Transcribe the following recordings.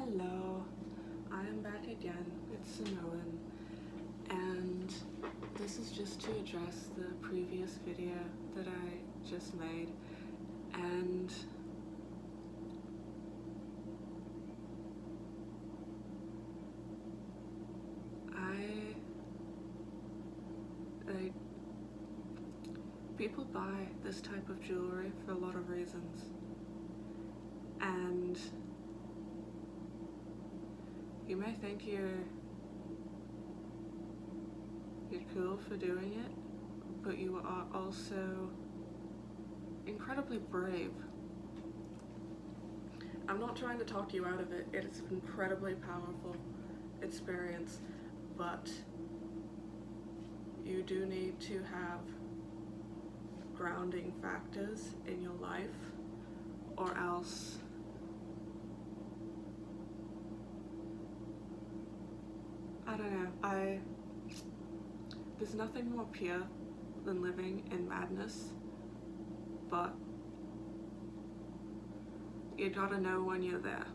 Hello, I am back again. It's Samoan, and this is just to address the previous video that I just made. And people buy this type of jewelry for a lot of reasons, and you may think you're cool for doing it, but you are also incredibly brave. I'm not trying to talk you out of it. It's an incredibly powerful experience, but you do need to have grounding factors in your life, or else I don't know. There's nothing more pure than living in madness, but you gotta know when you're there.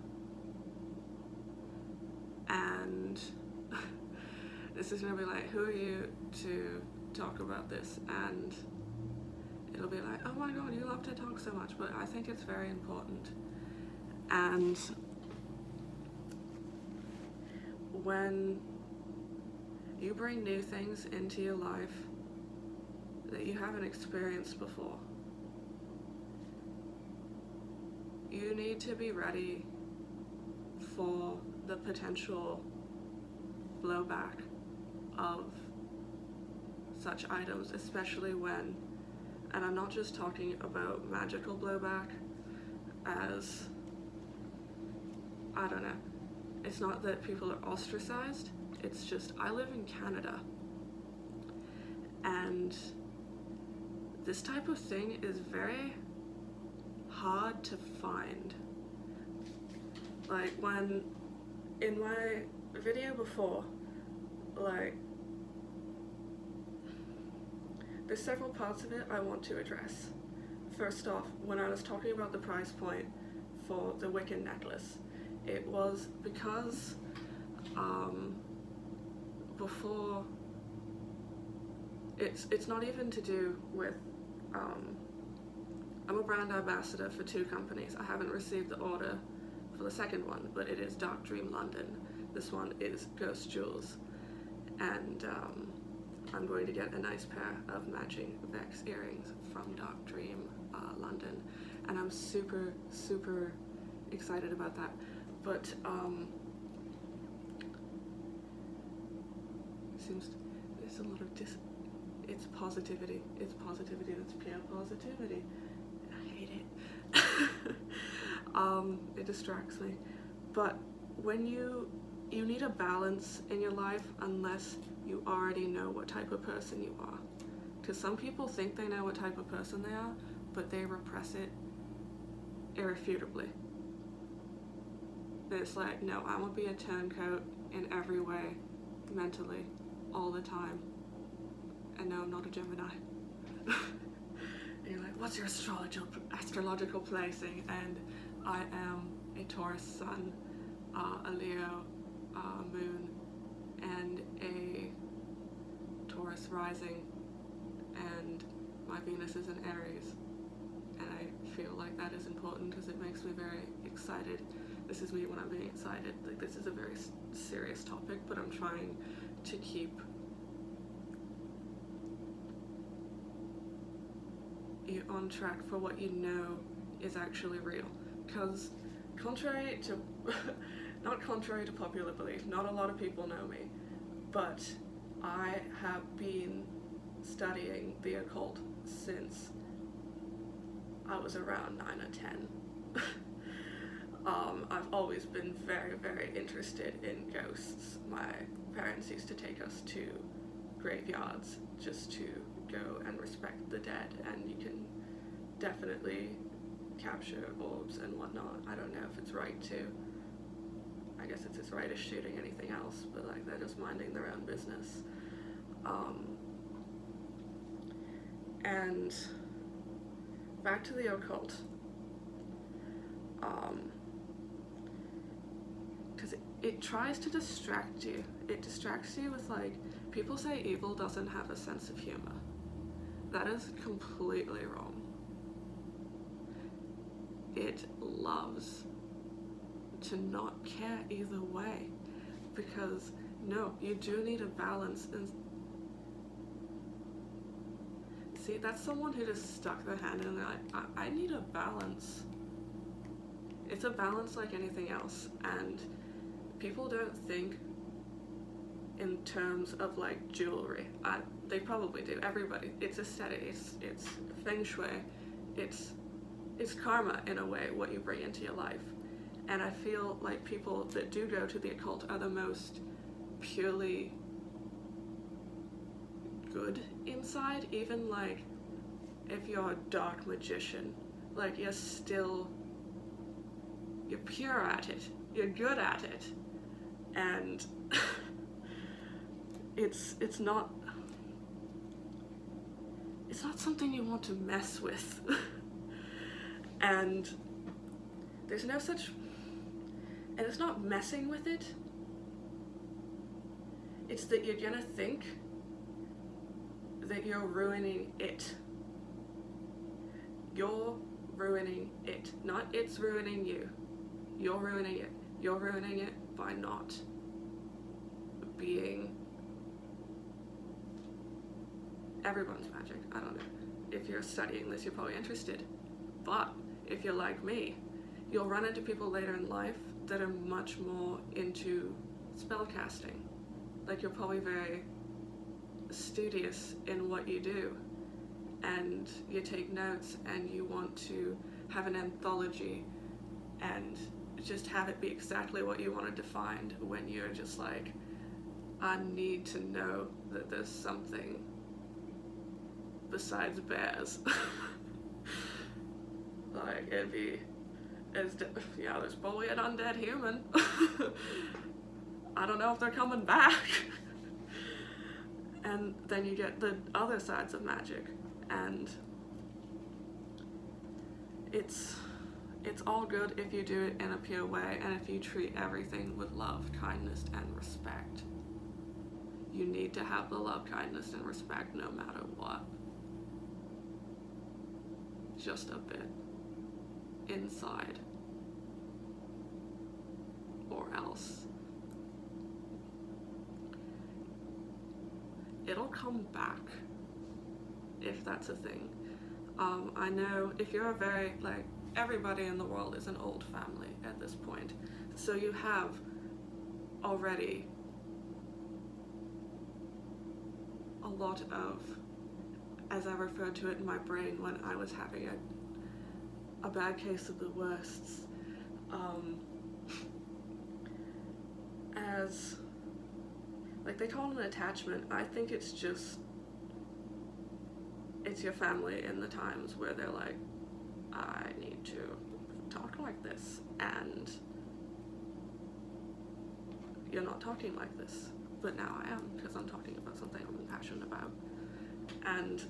And this is gonna be like, who are you to talk about this? And it'll be like, oh my god, you love to talk so much, but I think it's very important. And when you bring new things into your life that you haven't experienced before, you need to be ready for the potential blowback of such items, especially when, and I'm not just talking about magical blowback as, I don't know, it's not that people are ostracized, it's just I live in Canada, and this type of thing is very hard to find. Like, when in my video before, like, there's several parts of it I want to address. First off, when I was talking about the price point for the Wiccan necklace, it was because before, it's not even to do with, I'm a brand ambassador for 2 companies. I haven't received the order for the second one, but it is Dark Dream London. This one is Ghost Jewels, and I'm going to get a nice pair of matching Vex earrings from Dark Dream London, and I'm super excited about that. But there's a lot of it's positivity that's pure positivity. I hate it. It distracts me. But when you need a balance in your life, unless you already know what type of person you are. Because some people think they know what type of person they are, but they repress it irrefutably. It's like, no, I want to be a turncoat in every way, mentally, all the time. And no, I'm not a Gemini. And you're like, what's your astrological placing? And I am a Taurus sun, a Leo moon, and a Taurus rising, and my Venus is in Aries. And I feel like that is important because it makes me very excited. This is me when I'm being excited. Like, this is a very serious topic, but I'm trying to keep you on track for what you know is actually real. Because contrary to not contrary to popular belief, not a lot of people know me, but I have been studying the occult since I was around 9 or 10. I've always been very interested in ghosts. My parents used to take us to graveyards just to go and respect the dead, and you can definitely capture orbs and whatnot. I don't know if it's right to. I guess it's as right as shooting anything else, but like, they're just minding their own business. And back to the occult. it tries to distract you. It distracts you with like, people say evil doesn't have a sense of humor. That is completely wrong. It loves to not care either way, because no, you do need a balance. And see, that's someone who just stuck their hand in and they're like, I need a balance. It's a balance like anything else, and people don't think in terms of like jewelry. They probably do. Everybody. It's aesthetic. It's feng shui. It's karma in a way, what you bring into your life. And I feel like people that do go to the occult are the most purely good inside. Even like if you're a dark magician, like you're pure at it. You're good at it. And it's not something you want to mess with. And there's no such, and it's not messing with it, it's that you're gonna think that you're ruining it. You're ruining it, not it's ruining you. You're ruining it. You're ruining it by not being everyone's magic. I don't know. If you're studying this, you're probably interested. But if you're like me, you'll run into people later in life that are much more into spell casting. Like you're probably very studious in what you do, and you take notes and you want to have an anthology and just have it be exactly what you wanted to find, when you're just like, I need to know that there's something besides bears. Like, there's probably an undead human. I don't know if they're coming back. And then you get the other sides of magic, and it's all good if you do it in a pure way, and if you treat everything with love, kindness, and respect. You need to have the love, kindness, and respect no matter what. Just a bit inside, or else it'll come back, if that's a thing. I know if you're a very, like, everybody in the world is an old family at this point, so you have already a lot of, as I referred to it in my brain when I was having a bad case of the worsts, as, like, they call it an attachment. I think it's just, it's your family in the times where they're like, I need to talk like this, and you're not talking like this, but now I am, because I'm talking about something I'm passionate about. And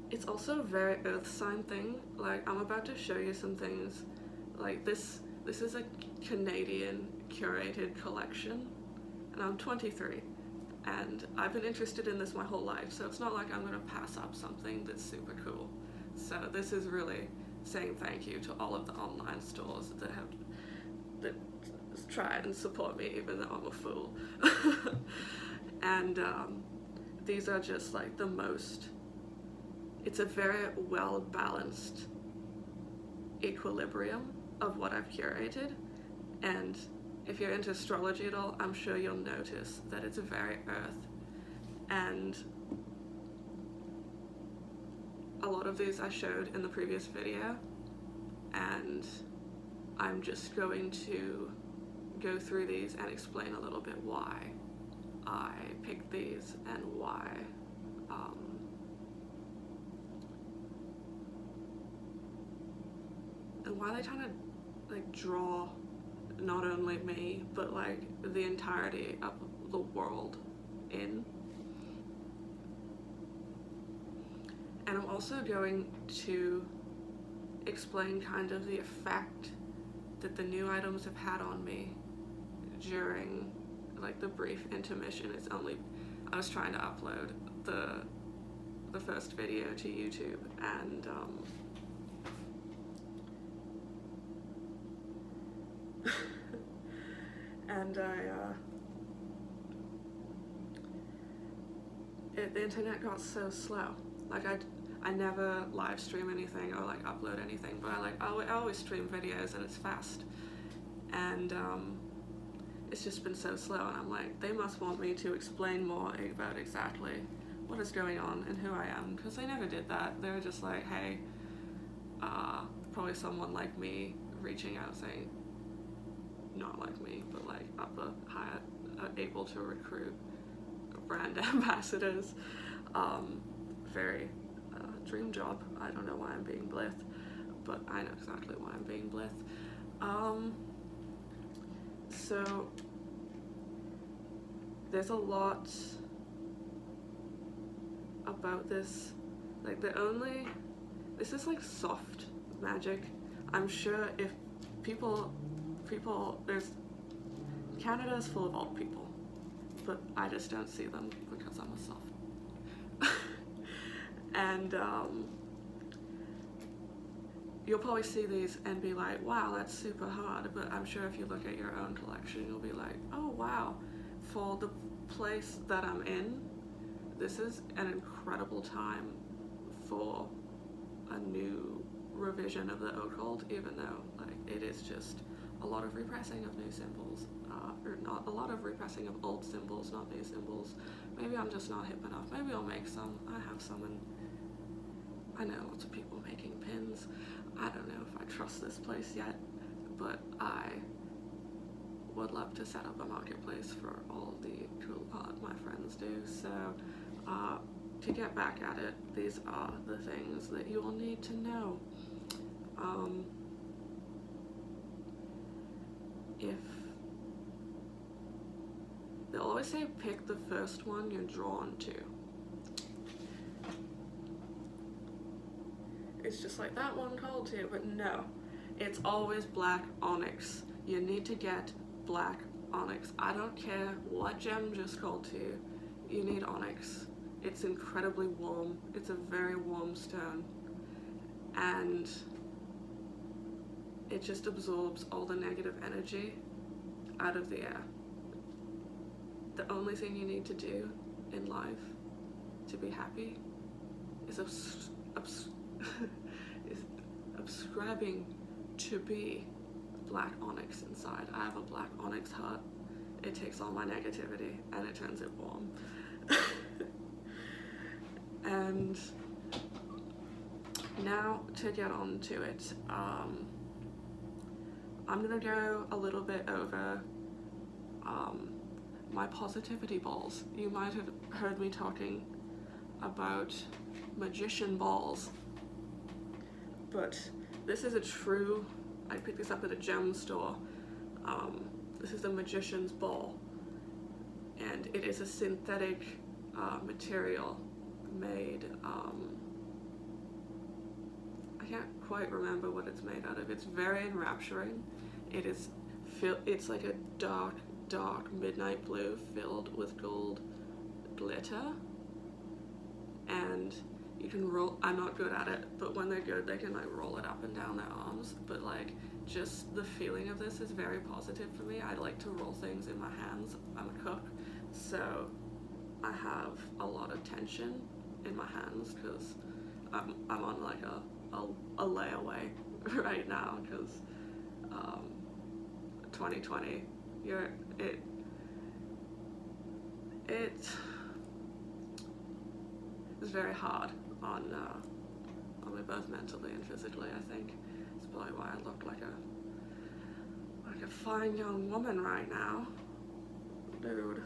it's also a very earth sign thing. Like, I'm about to show you some things. Like, this is a Canadian curated collection, and I'm 23, and I've been interested in this my whole life, so it's not like I'm gonna pass up something that's super cool. So this is really saying thank you to all of the online stores that try and support me, even though I'm a fool. And these are just like the most, it's a very well balanced equilibrium of what I've curated. And if you're into astrology at all, I'm sure you'll notice that it's very earth. And a lot of these I showed in the previous video, and I'm just going to go through these and explain a little bit why I picked these and why they kind of like draw not only me but like the entirety of the world in. And I'm also going to explain kind of the effect that the new items have had on me during like the brief intermission is only, I was trying to upload the first video to YouTube, and and the internet got so slow. Like I never live stream anything or like upload anything, but I always stream videos and it's fast, and it's just been so slow, and I'm like, they must want me to explain more about exactly what is going on and who I am, because they never did that. They were just like, hey, probably someone like me reaching out saying, not like me, but like upper higher, able to recruit brand ambassadors. Very dream job. I don't know why I'm being blith, but I know exactly why I'm being blith. So there's a lot about this. Like this is like soft magic. I'm sure if people, Canada's full of old people, but I just don't see them because I'm a soft. And you'll probably see these and be like, wow, that's super hard, but I'm sure if you look at your own collection, you'll be like, oh wow, for the place that I'm in, this is an incredible time for a new revision of the occult, even though like it is just a lot of repressing of new symbols, or not a lot of repressing of old symbols, not new symbols. Maybe I'm just not hip enough. Maybe I'll make some. I have some, and I know lots of people making pins. I don't know if I trust this place yet, but I would love to set up a marketplace for all the cool art my friends do. So to get back at it, these are the things that you will need to know. If they'll always say pick the first one you're drawn to. It's just like that one called to, but no, it's always black onyx. You need to get black onyx. I don't care what gem just called to, you need onyx. It's incredibly warm. It's a very warm stone, and it just absorbs all the negative energy out of the air. The only thing you need to do in life to be happy is subscribing to be black onyx inside. I have a black onyx heart. It takes all my negativity and it turns it warm. And now to get on to it, I'm gonna go a little bit over my positivity balls. You might have heard me talking about magician balls, but this is a true, I picked this up at a gem store. This is a magician's ball, and it is a synthetic material made, I can't quite remember what it's made out of. It's very enrapturing. It is it's like a dark midnight blue filled with gold glitter, and you can roll, I'm not good at it, but when they're good they can like roll it up and down their arms, but like just the feeling of this is very positive for me. I like to roll things in my hands. I'm a cook, so I have a lot of tension in my hands because I'm on like a layaway right now, because 2020, it is very hard on me both mentally and physically. I think it's probably why I look like a fine young woman right now, dude.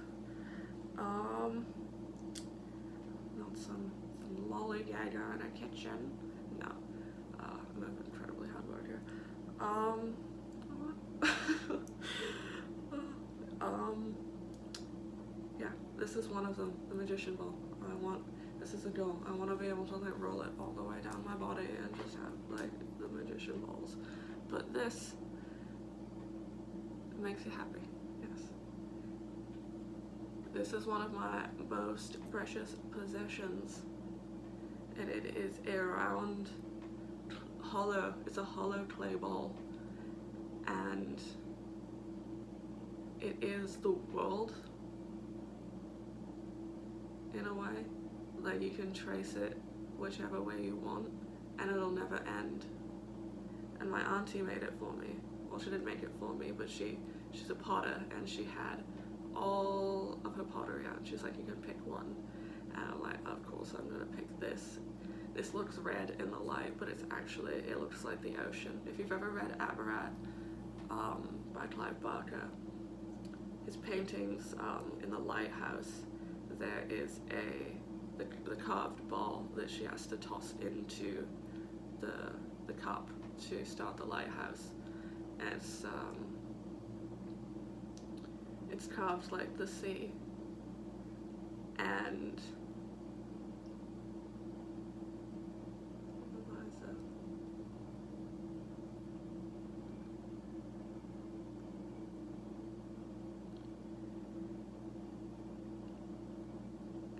Not some lollygagger in a kitchen. No, I'm an incredibly hard worker. Yeah, this is one of them, the magician ball. This is a goal. I want to be able to like roll it all the way down my body and just have like the magician balls. But this makes you happy, yes. This is one of my most precious possessions, and it is a round, hollow, it's a hollow clay ball, and it is the world in a way. Like, you can trace it whichever way you want, and it'll never end. And my auntie made it for me. Well, she didn't make it for me, but she's a potter, and she had all of her pottery out. She's like, you can pick one. And I'm like, of course I'm gonna pick this. This looks red in the light, but it's actually, it looks like the ocean. If you've ever read Abarat by Clive Barker, his paintings in the lighthouse, there is the carved ball that she has to toss into the cup to start the lighthouse. And it's carved like the sea, and what is it?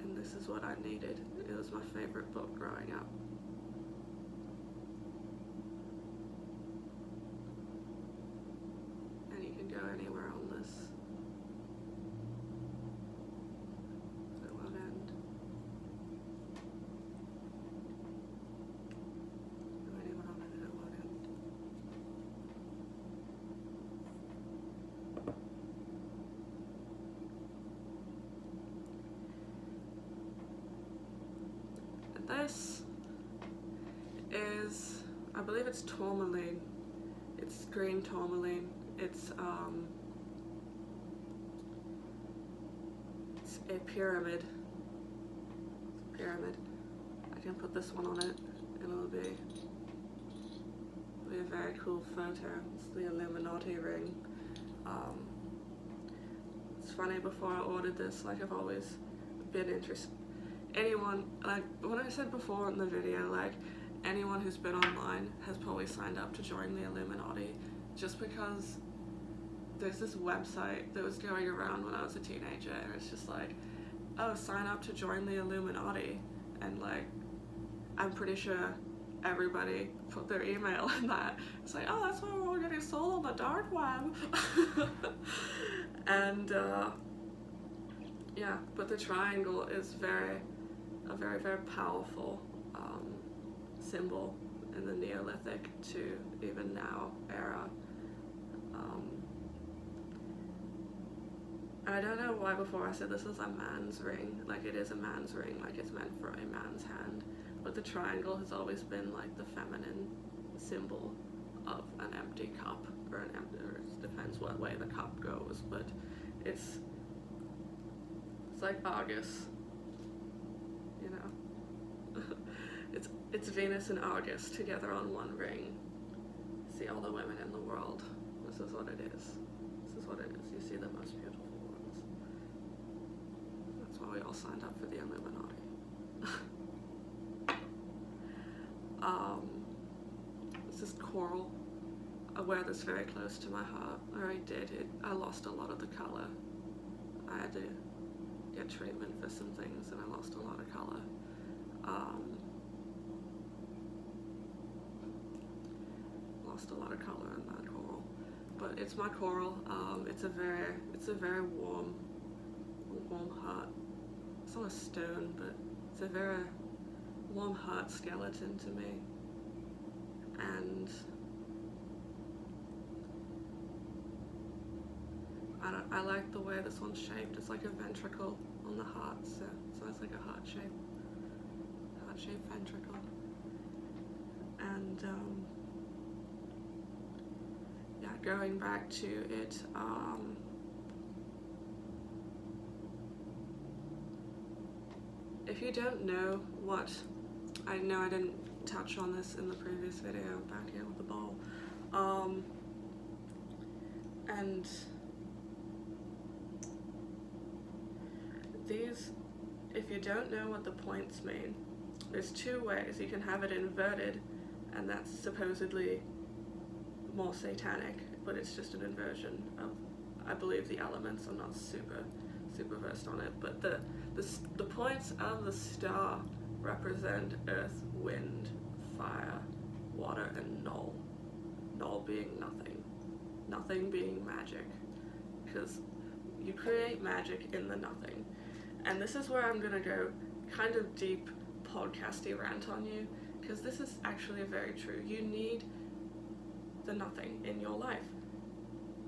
And this is what I needed. It was my favorite book growing up. And you can go anywhere on this. So it won't end. Go anywhere on it and it won't end. And this is, I believe it's tourmaline. It's green tourmaline. It's a pyramid. It's a pyramid. I can put this one on it, and it'll be a very cool photo. It's the Illuminati ring. It's funny, before I ordered this, like, I've always been interested. Anyone, like what I said before in the video, like, anyone who's been online has probably signed up to join the Illuminati, just because there's this website that was going around when I was a teenager, and it's just like, oh, sign up to join the Illuminati, and like, I'm pretty sure everybody put their email in that. It's like, oh, that's why we're all getting sold on the dark web. And yeah, but the triangle is a very, very powerful symbol in the Neolithic to even now era. I don't know why before I said this is a man's ring. Like, it is a man's ring, like it's meant for a man's hand. But the triangle has always been like the feminine symbol of an empty cup, or an empty, or it depends what way the cup goes, but it's like Argus, you know. It's Venus and Argus together on one ring. See all the women in the world. This is what it is. This is what it is. You see the most beautiful ones. That's why we all signed up for the Illuminati. This is coral. I wear this very close to my heart. I already did it. I lost a lot of the color. I had to get treatment for some things, and I lost a lot of color. Lost a lot of color in that coral, but it's my coral. It's a very warm heart. It's not a stone, but it's a very warm heart skeleton to me. And I like the way this one's shaped. It's like a ventricle on the heart, so it's like a heart-shaped ventricle. And yeah, going back to it, if you don't know what, I know I didn't touch on this in the previous video, I'm back here with the ball, and these, if you don't know what the points mean, there's two ways. You can have it inverted, and that's supposedly more satanic, but it's just an inversion of I believe the elements. I'm not super versed on it, but the points of the star represent earth, wind, fire, water, and null. Null being nothing. Nothing being magic. Because you create magic in the nothing. And this is where I'm gonna go kind of deep podcasty rant on you, because this is actually very true. You need the nothing in your life.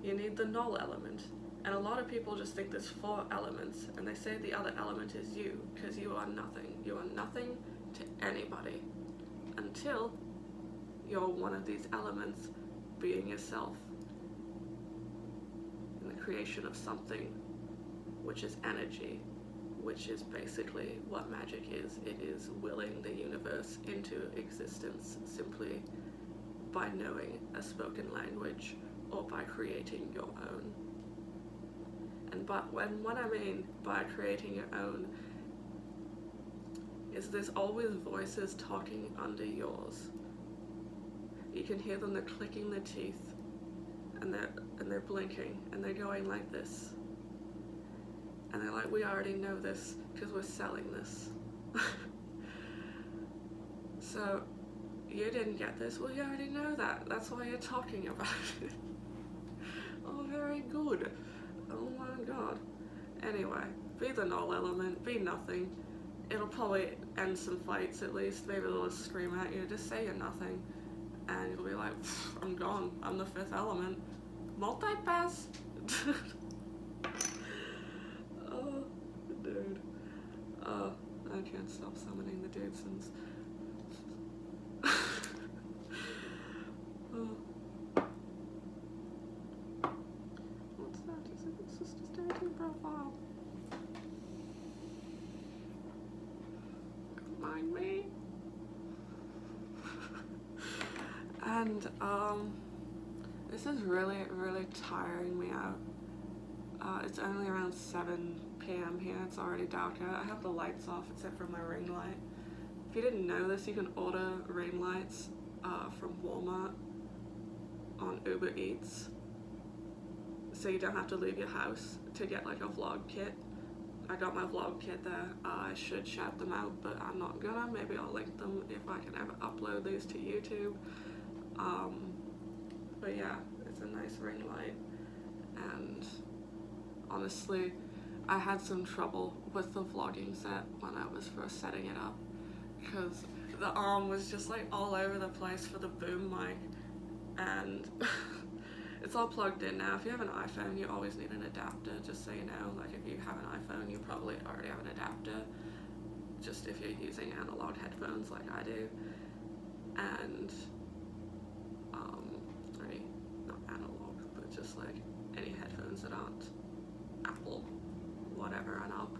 You need the null element. And a lot of people just think there's 4 elements, and they say the other element is you, because you are nothing. You are nothing to anybody until you're one of these elements, being yourself in the creation of something, which is energy, which is basically what magic is. It is willing the universe into existence simply by knowing a spoken language or by creating your own. And what I mean by creating your own is there's always voices talking under yours. You can hear them, they're clicking their teeth, and they're blinking, and they're going like this. And they're like, we already know this because we're selling this. So, you didn't get this? Well, you already know that. That's why you're talking about it. Oh, very good. Oh my god. Anyway, be the null element, be nothing. It'll probably end some fights at least. Maybe they'll just scream at you, just say you're nothing. And you'll be like, I'm gone. I'm the 5th element. Multipass. Oh, dude. I can't stop summoning the Dudesons. What's that? Is it Sister's dating profile? Don't mind me. And this is really tiring me out. It's only around 7 p.m. here. It's already dark out. I have the lights off except for my ring light. If you didn't know this, you can order ring lights from Walmart on Uber Eats, so you don't have to leave your house to get like a vlog kit. I got my vlog kit there. I should shout them out, but I'm not gonna. Maybe I'll link them if I can ever upload these to YouTube. But yeah, it's a nice ring light, and honestly, I had some trouble with the vlogging set when I was first setting it up, because the arm was just like all over the place for the boom mic, and it's all plugged in now. If you have an iPhone, you always need an adapter, just so you know. Like if you have an iPhone, you probably already have an adapter, just if you're using analog headphones like I do. And not analog, but just like any headphones that aren't Apple, whatever, and up.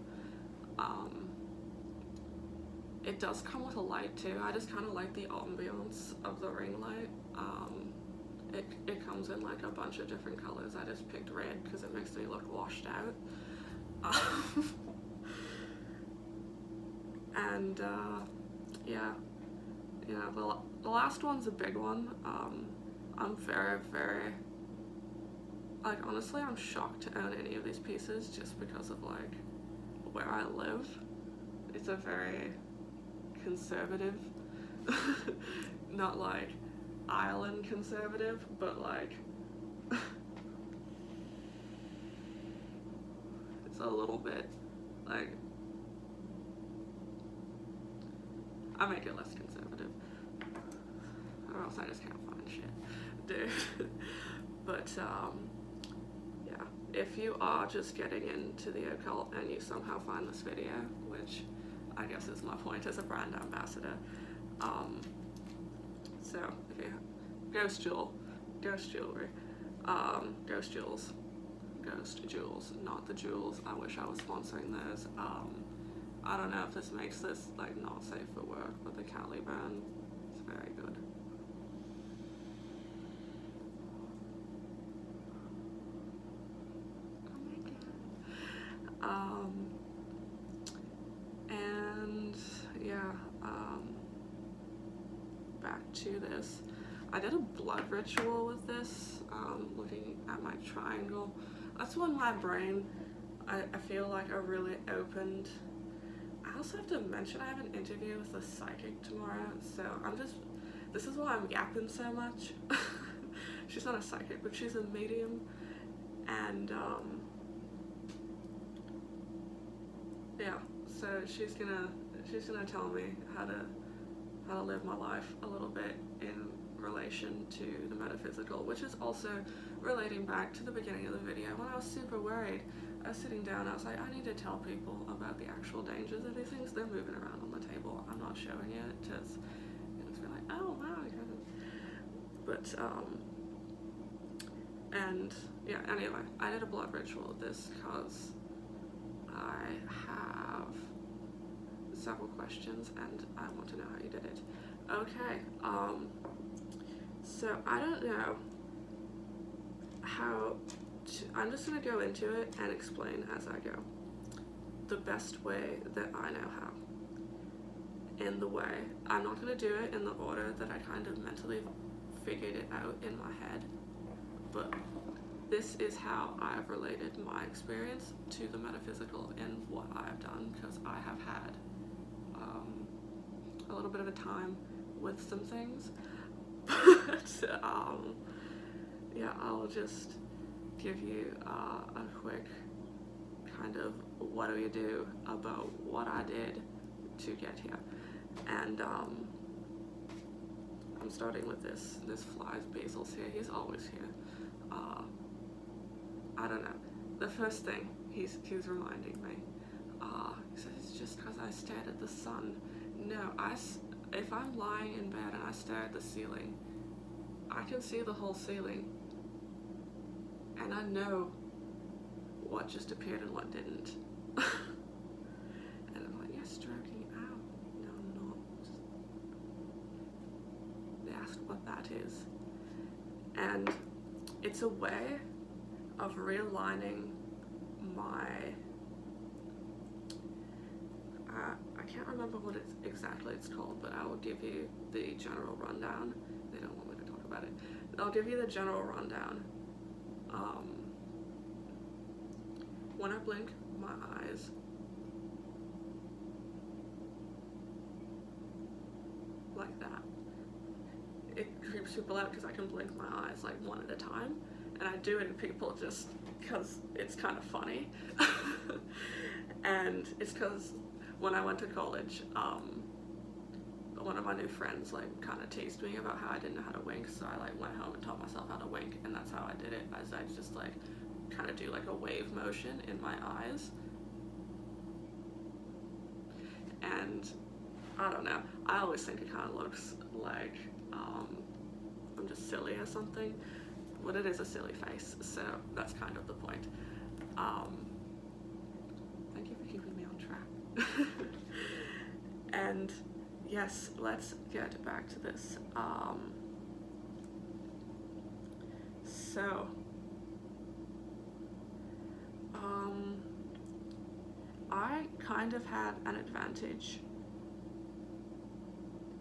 It does come with a light too. I just kind of like the ambiance of the ring light. It comes in like a bunch of different colors. I just picked red because it makes me look washed out. And yeah, you know, the last one's a big one. I'm very, like, honestly, I'm shocked to own any of these pieces just because of like where I live. It's a very conservative, not like island conservative, but like it's a little bit like, I make it less conservative, or else I just can't find shit, dude. But yeah, if you are just getting into the occult and you somehow find this video, which I guess is my point as a brand ambassador, so if you ghost jewelry, ghost jewels, not the jewels. I wish I was sponsoring those. I don't know if this makes this like not safe for work, but the Caliban is very good. Oh my god. And yeah, back to this. I did a blood ritual with this, looking at my triangle. that's when my brain, I feel like I really opened. I also have to mention I have an interview with a psychic tomorrow, so this is why I'm yapping so much. She's not a psychic, but she's a medium, and yeah, so she's gonna tell me how to live my life a little bit in relation to the metaphysical, which is also relating back to the beginning of the video when I was super worried. I was sitting down, I was like, I need to tell people about the actual dangers of these things. They're moving around on the table. I'm not showing it because it's been like, oh wow, but and yeah, anyway, I did a blood ritual of this because I have several questions and I want to know how you did it. Okay, so I don't know how to, I'm just gonna go into it and explain as I go. The best way that I know how. In the way, I'm not gonna do it in the order that I kind of mentally figured it out in my head, but this is how I've related my experience to the metaphysical in what I've done, because I have had a little bit of a time with some things. But yeah, I'll just give you a quick kind of what do you do about what I did to get here. And I'm starting with this fly's Basil's here. He's always here. I don't know. The first thing he's reminding me, he says it's just because I stared at the sun. No, if I'm lying in bed and I stare at the ceiling, I can see the whole ceiling, and I know what just appeared and what didn't. And I'm like, you're stroking out. No, I'm not. They asked what that is. And it's a way of realigning my, I can't remember what exactly it's called, but I will give you the general rundown. They don't want me to talk about it. I'll give you the general rundown. When I blink my eyes, like that, it creeps people out because I can blink my eyes like one at a time, and I do it in people just because it's kind of funny. And it's because when I went to college, one of my new friends like kind of teased me about how I didn't know how to wink, so I like went home and taught myself how to wink, and that's how I did it. As I just like kind of do like a wave motion in my eyes, and I don't know, I always think it kind of looks like I'm just silly or something, but it is a silly face, so that's kind of the point. Thank you for keeping me on track. And yes, let's get back to this. I kind of had an advantage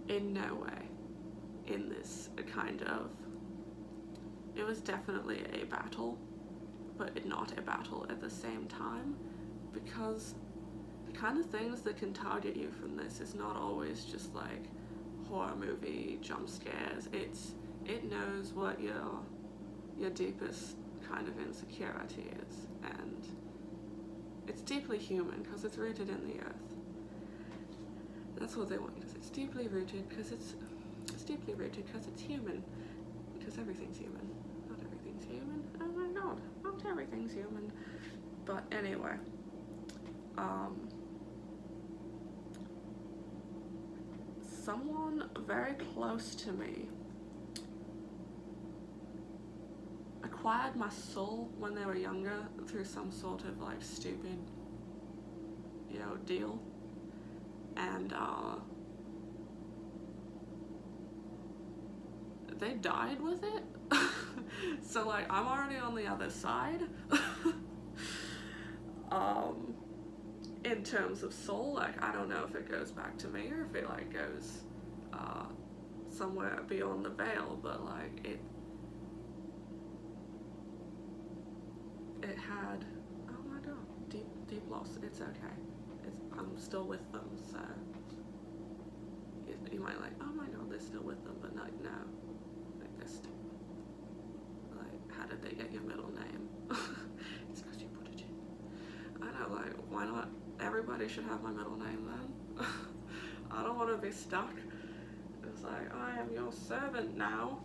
in no way in this kind of, it was definitely a battle, but not a battle at the same time, because the kind of things that can target you from this is not always just like horror movie jump scares. It knows what your deepest kind of insecurity is, and it's deeply human because it's rooted in the earth. That's what they want you to say. It's deeply rooted because it's deeply rooted because it's human, because everything's human. Not everything's human. Oh my god, not everything's human. But anyway, someone very close to me acquired my soul when they were younger through some sort of like stupid, deal, and they died with it. So like I'm already on the other side. In terms of soul, like I don't know if it goes back to me or if it like goes somewhere beyond the veil, but like it had, oh my god, deep loss. It's okay. I'm still with them, so you might like, oh my god, they're still with them, but like, no, like they're still, like, how did they get your middle name? It's because you put it in. I know, like, why not? Everybody should have my middle name then. I don't want to be stuck. It's like, I am your servant now.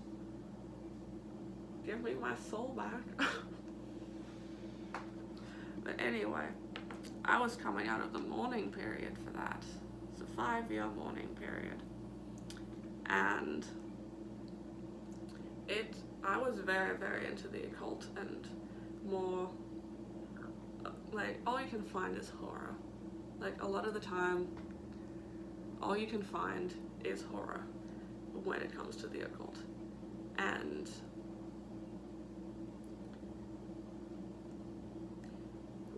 Give me my soul back. But anyway, I was coming out of the mourning period for that. It's a 5-year mourning period. And I was very, very into the occult and more, like, all you can find is horror. Like, a lot of the time, all you can find is horror when it comes to the occult. And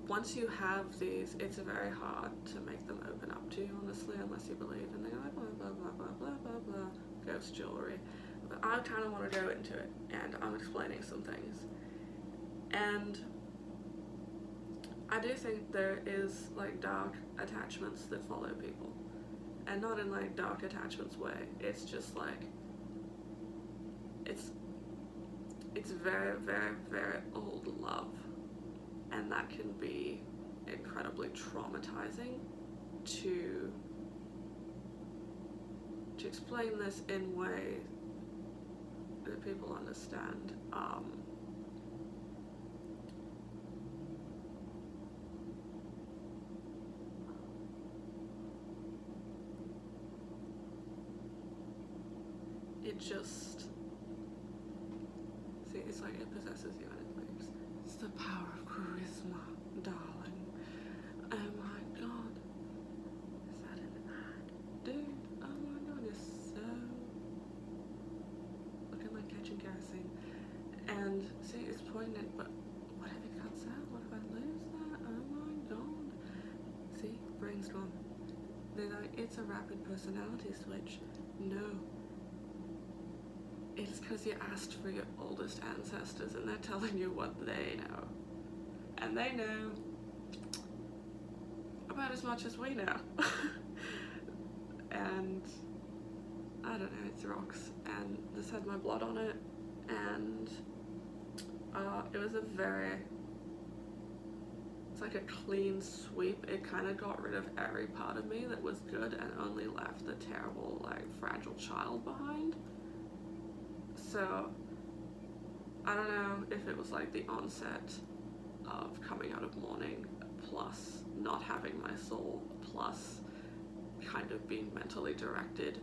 once you have these, it's very hard to make them open up to you, honestly, unless you believe in they're like blah blah blah blah blah blah blah ghost jewelry. But I kind of want to go into it, and I'm explaining some things. And I do think there is like dark attachments that follow people, and not in like dark attachments way. It's just like it's very, very, very old love. And that can be incredibly traumatizing to explain this in ways that people understand. It just, see, it's like it possesses you and it leaves. It's the power of charisma, darling. Oh my god. Is that an ad? Dude, oh my god, you're so looking like catching kerosene. And see, it's poignant, but what if it cuts out? What if I lose that? Oh my god. See, brainstorm. They're like, it's a rapid personality switch. No. It's because you asked for your oldest ancestors and they're telling you what they know. And they know about as much as we know. And I don't know, it's rocks. And this had my blood on it. And it was it's like a clean sweep. It kind of got rid of every part of me that was good and only left the terrible, like, fragile child behind. So, I don't know if it was like the onset of coming out of mourning, plus not having my soul, plus kind of being mentally directed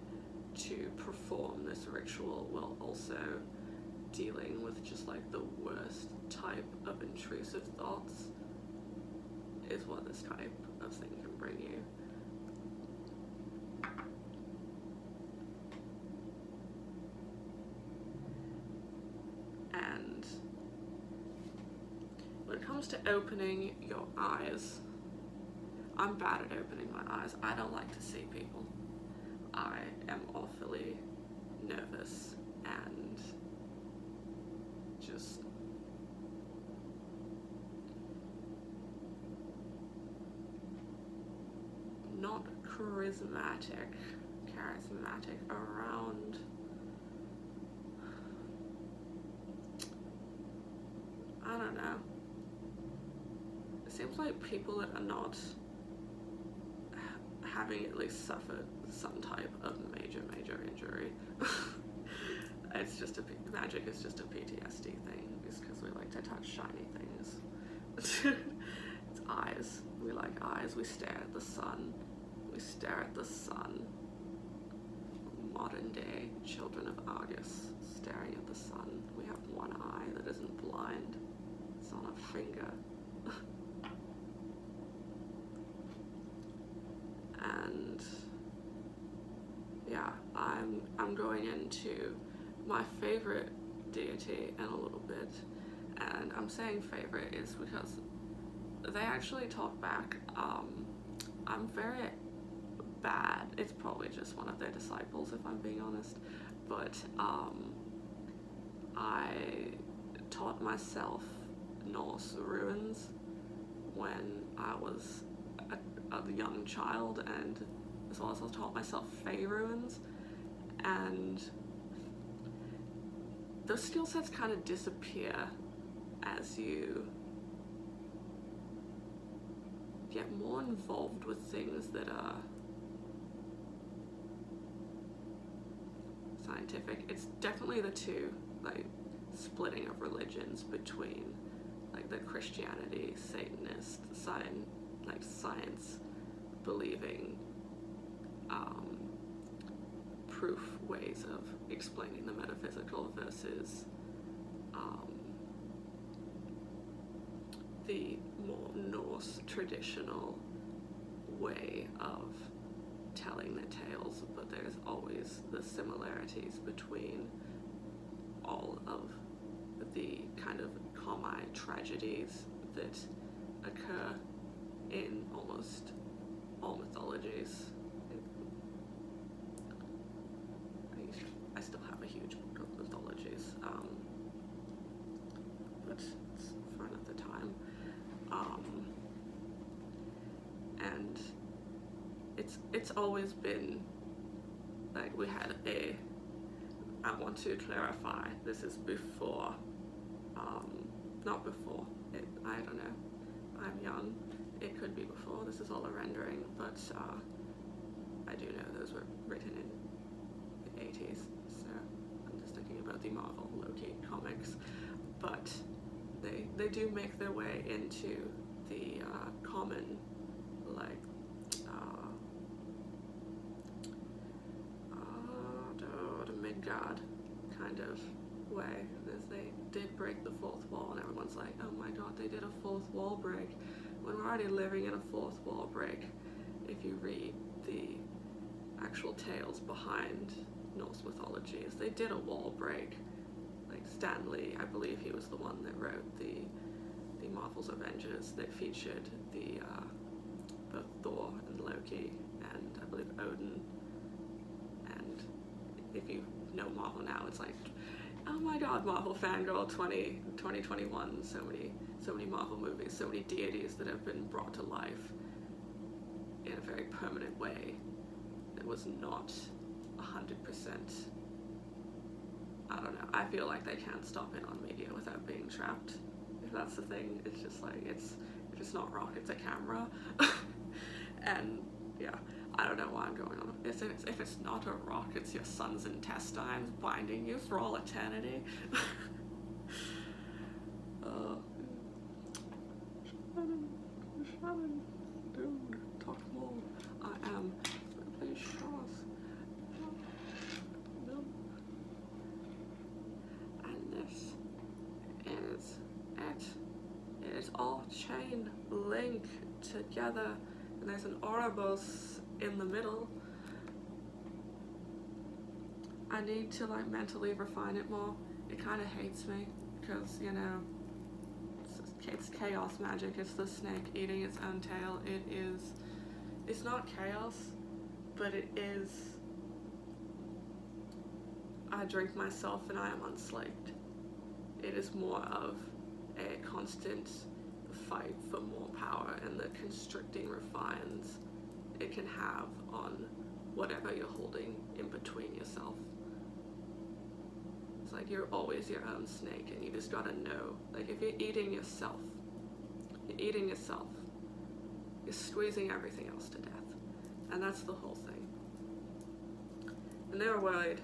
to perform this ritual while also dealing with just like the worst type of intrusive thoughts is what this type of thing can bring you. And when it comes to opening your eyes, I'm bad at opening my eyes. I don't like to see people. I am awfully nervous and just not charismatic around I don't know. It seems like people that are not having at least suffered some type of major injury. It's just magic is just a PTSD thing, just because we like to touch shiny things. It's eyes. We like eyes. We stare at the sun. We stare at the sun. Modern day children of Argus staring at the sun. We have one eye that isn't blind. It's on a finger. And yeah, I'm going into my favorite deity in a little bit, and I'm saying favorite is because they actually talk back. I'm very bad. It's probably just one of their disciples, if I'm being honest, but I taught myself Norse ruins when I was a young child, and as well as I taught myself Fey runes, and those skill sets kind of disappear as you get more involved with things that are scientific. It's definitely the two, like, splitting of religions between, like, the Christianity, Satanist, science believing proof ways of explaining the metaphysical versus the more Norse traditional way of telling the tales, but there's always the similarities between all of the kind of Kami tragedies that occur in almost all mythologies. I still have a huge book of mythologies, but it's for another time. And it's always been like we had I want to clarify, this is before, not before, I don't know, I'm young, it could be before, this is all a rendering, but I do know those were written in the 80s, so I'm just thinking about the Marvel Loki comics, but they do make their way into the common, like, the Midgard kind of way, as they did break the fourth wall, and everyone's like, oh my god, they did a fourth wall break, when we're already living in a fourth wall break. If you read the actual tales behind Norse mythologies, they did a wall break. Like Stan Lee, I believe he was the one that wrote the Marvel's Avengers that featured both Thor and Loki and I believe Odin. And if you know Marvel now, it's like, oh my god, Marvel fangirl 2021, so many Marvel movies, so many deities that have been brought to life in a very permanent way that was not 100%. I don't know, I feel like they can't stop in on media without being trapped. If that's the thing, it's just like, if it's not rock, it's a camera. And yeah, I don't know why I'm going on. If it's not a rock, it's your son's intestines binding you for all eternity. Shannon, dude, talk more. I am. Please show us. And this is it. It is all chain link together, and there's an Ouroboros in the middle. I need to like mentally refine it more. It kind of hates me because, you know, it's chaos magic. It's the snake eating its own tail. It's not chaos, but it is, I drink myself and I am unslaked. It is more of a constant fight for more power and the constricting refines it can have on whatever you're holding in between yourself. It's like you're always your own snake, and you just gotta know, like, if you're eating yourself, you're squeezing everything else to death. And that's the whole thing. And they were worried.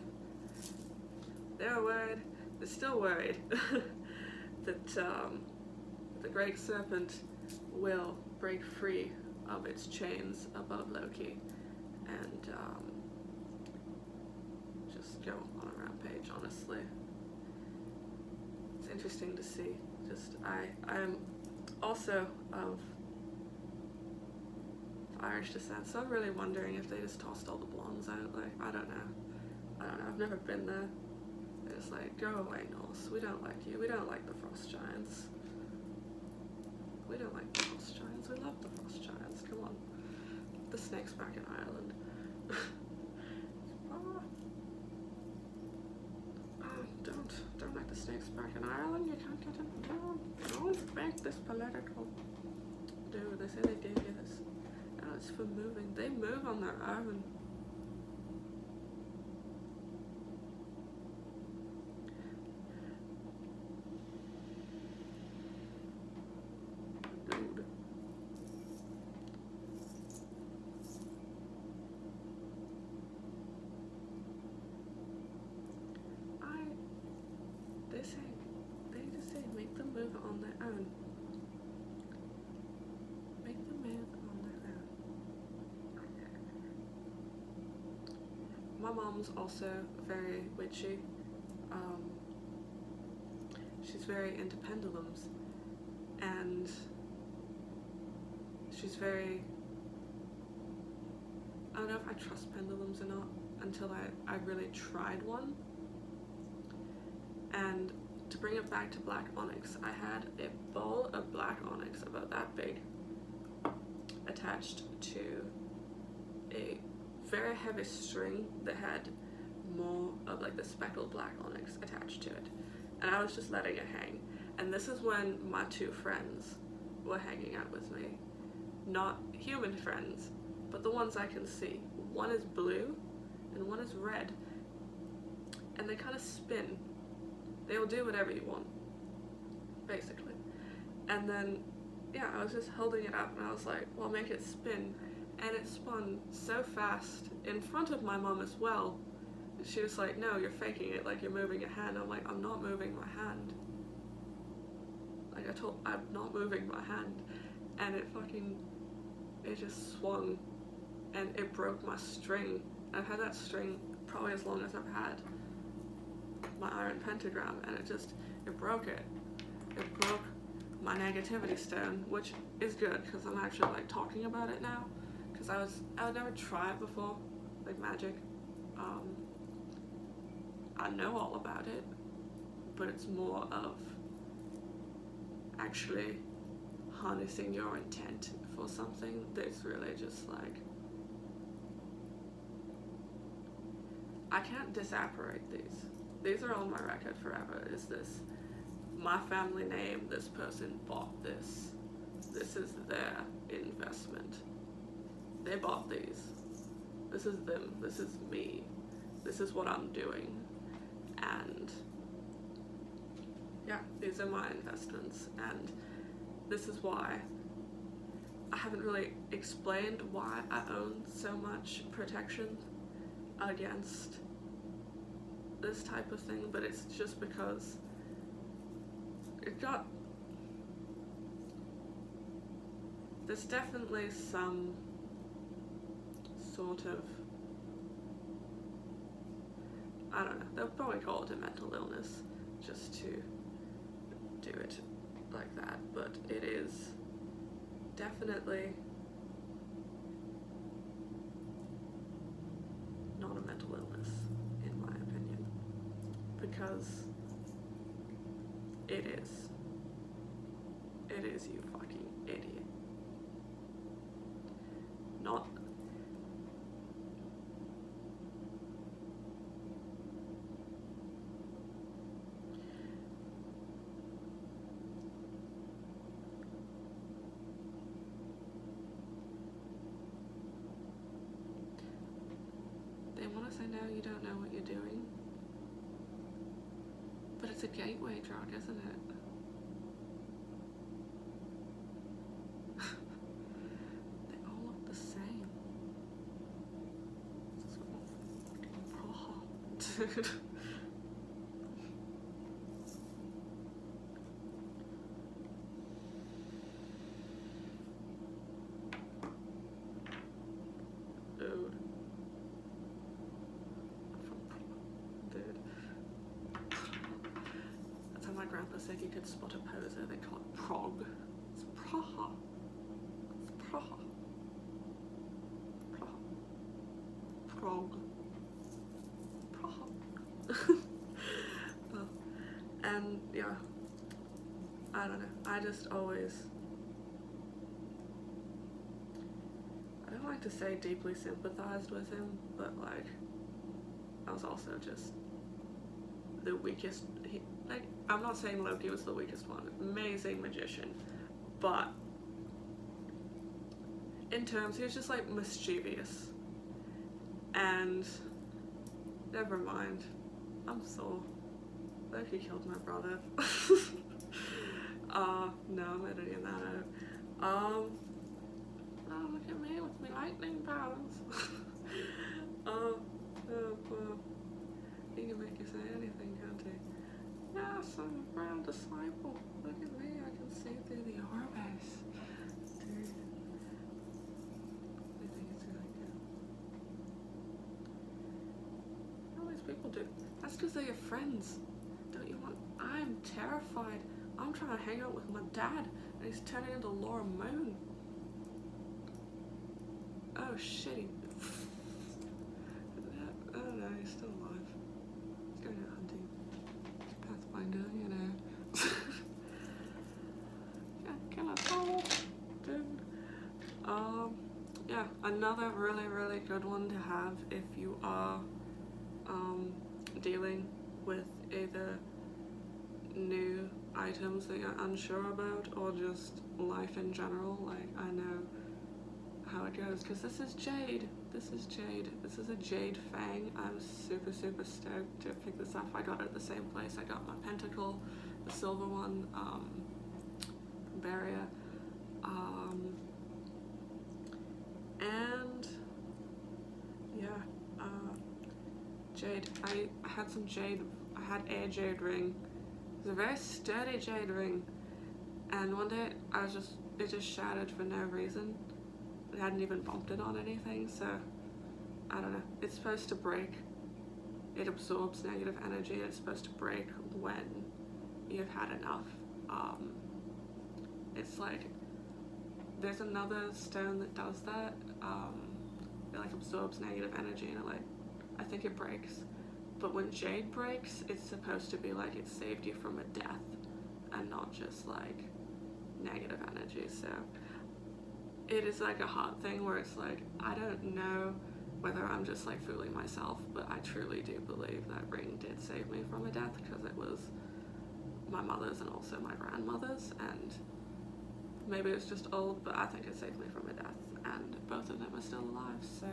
They're still worried that the great serpent will break free of its chains above Loki and just go on a rampage, honestly. It's interesting to see. I'm also of Irish descent, so I'm really wondering if they just tossed all the blondes out. Like, I don't know. I've never been there. They're just like, go away, Norse. We don't like you. We don't like the Frost Giants. We don't like the Frost Giants. We love the Frost Giants. Come on. The snake's back in Ireland. don't let the snakes back in Ireland. You can't get them. Don't make this political. Dude, they say they gave you this. And it's for moving. They move on their own. Dude. They just say make them move on their own. Make them move on their own. My mom's also very witchy. She's very into pendulums, and she's very, I don't know if I trust pendulums or not until I really tried one. And to bring it back to black onyx, I had a ball of black onyx about that big attached to a very heavy string that had more of like the speckled black onyx attached to it, and I was just letting it hang. And this is when my two friends were hanging out with me, not human friends, but the ones I can see. One is blue and one is red, and they kind of spin. They'll do whatever you want, basically. And then, yeah, I was just holding it up and I was like, well, make it spin. And it spun so fast in front of my mom as well. She was like, no, you're faking it, like you're moving your hand. I'm like, I'm not moving my hand. Like I'm not moving my hand. And it just swung and it broke my string. I've had that string probably as long as I've had my iron pentagram, and it broke it. It broke my negativity stone, which is good because I'm actually like talking about it now, because I would never try it before, like magic. I know all about it, but it's more of actually harnessing your intent for something that's really just like, I can't disapparate these. These are on my record forever. Is this my family name? This person bought this. This is their investment. They bought these. This is them. This is me. This is what I'm doing. And yeah, these are my investments. And this is why I haven't really explained why I own so much protection against this type of thing, but it's just because there's definitely some sort of, I don't know, they'll probably call it a mental illness just to do it like that, but it is definitely not a mental illness in my opinion, because it is, you fucking idiot. Not they want to say no, you don't know what you're doing, but it's a gateway drug, isn't it? They all look the same. Dude. Dude. That's how my grandpa said you could spot a poser. They call it prog. It's Praha. It's Praha. Praha. Prog. Praha. Oh. And yeah, I don't know. I just always, I don't like to say deeply sympathized with him, but like, I was also just the weakest. Like, I'm not saying Loki was the weakest one. Amazing magician, but in terms, he was just like mischievous. And never mind. I'm sore. Loki killed my brother. No, I'm editing that out. Oh, look at me with my lightning powers. Well, he can make you say anything, can't he? Yes, I'm a brown disciple. Look at me, I can see through the orbes. Dude. I think it's really good. All these people do. That's because they're your friends. Don't you want? I'm terrified. I'm trying to hang out with my dad, and he's turning into Laura Moon. Oh shit, oh no, he's still alive. He's going out hunting. It's Pathfinder, you know. Can't kill us all, dude. Yeah, another really good one to have if you are dealing with either new items that you're unsure about or just life in general. Like, I know how it goes because this is Jade. This is a Jade Fang. I'm super stoked to pick this up. I got it at the same place I got my Pentacle, the silver one, from Barrier. And yeah, Jade. I had some Jade. I had a Jade ring. It was a very sturdy Jade ring, and one day it just shattered for no reason. It hadn't even bumped it on anything, so I don't know. It's supposed to break. It absorbs negative energy. It's supposed to break when you've had enough. It's like there's another stone that does that. It like absorbs negative energy and it like, I think it breaks. But when Jade breaks, it's supposed to be like it saved you from a death and not just like negative energy. So it is like a hard thing where it's like, I don't know whether I'm just like fooling myself, but I truly do believe that ring did save me from a death because it was my mother's and also my grandmother's, and maybe it's just old, but I think it saved me from a death, and both of them are still alive, so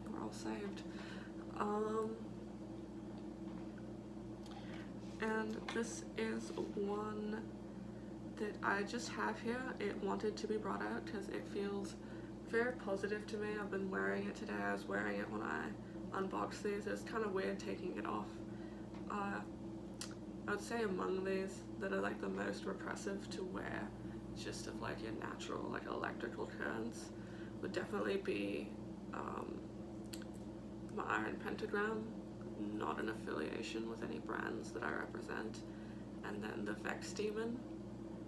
we're all saved. And this is one that I just have here. It wanted to be brought out because it feels very positive to me. I've been wearing it today. I was wearing it when I unboxed these. It's kind of weird taking it off. I would say among these that are like the most repressive to wear, just of like your natural like electrical currents, would definitely be my Iron Pentagram, not an affiliation with any brands that I represent, and then the Vex Demon,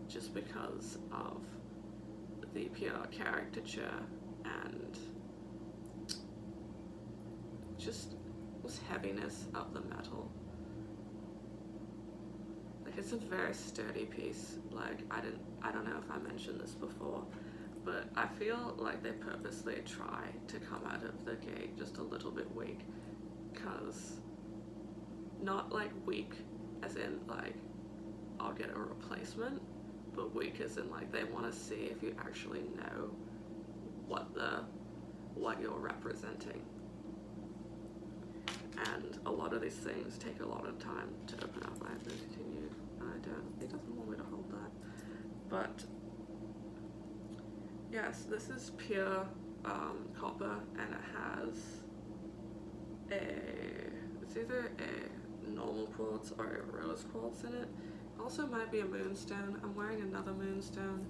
just because of the pure caricature and just this heaviness of the metal. Like, it's a very sturdy piece. Like, I don't know if I mentioned this before, but I feel like they purposely try to come out of the gate just a little bit weak, because not like weak as in like I'll get a replacement, but weak as in like they want to see if you actually know what you're representing. And a lot of these things take a lot of time to open up. I have to continue. It doesn't want me to hold that. But yes, this is pure copper, and it has it's either a normal quartz or a rose quartz in it. Also might be a moonstone. I'm wearing another moonstone.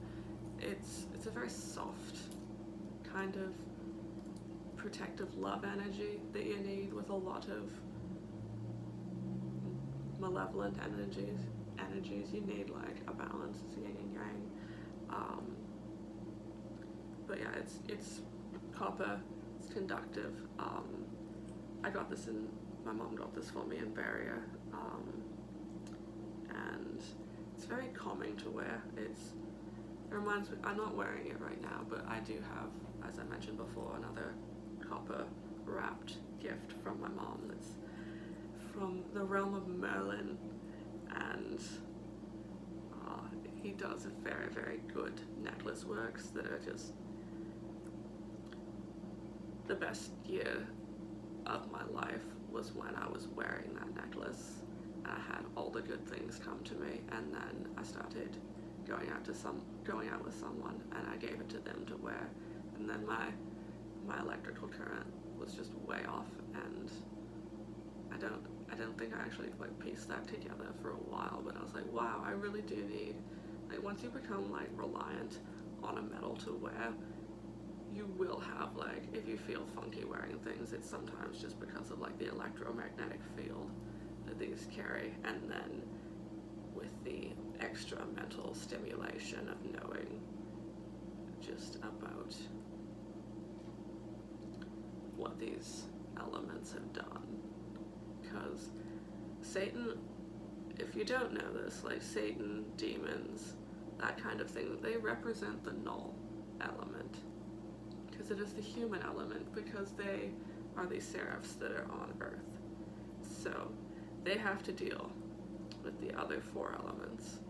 It's a very soft kind of protective love energy that you need with a lot of malevolent energies. You need like a balance, it's yin and yang. But yeah, it's copper, it's conductive. I got this my mom got this for me in Barrier, and it's very calming to wear. It reminds me, I'm not wearing it right now, but I do have, as I mentioned before, another copper wrapped gift from my mom that's from the realm of Merlin, and he does very, very good necklace works that are just the best year of my life was when I was wearing that necklace and I had all the good things come to me, and then I started going out with someone and I gave it to them to wear, and then my electrical current was just way off, and I don't think I actually like pieced that together for a while, but I was like, wow, I really do need, like, once you become like reliant on a metal to wear, you will have, like, if you feel funky wearing things, it's sometimes just because of like the electromagnetic field that these carry, and then with the extra mental stimulation of knowing just about what these elements have done. Because Satan, if you don't know this, like Satan, demons, that kind of thing, they represent the null element. Because it is the human element, because they are these seraphs that are on earth. So they have to deal with the other four elements.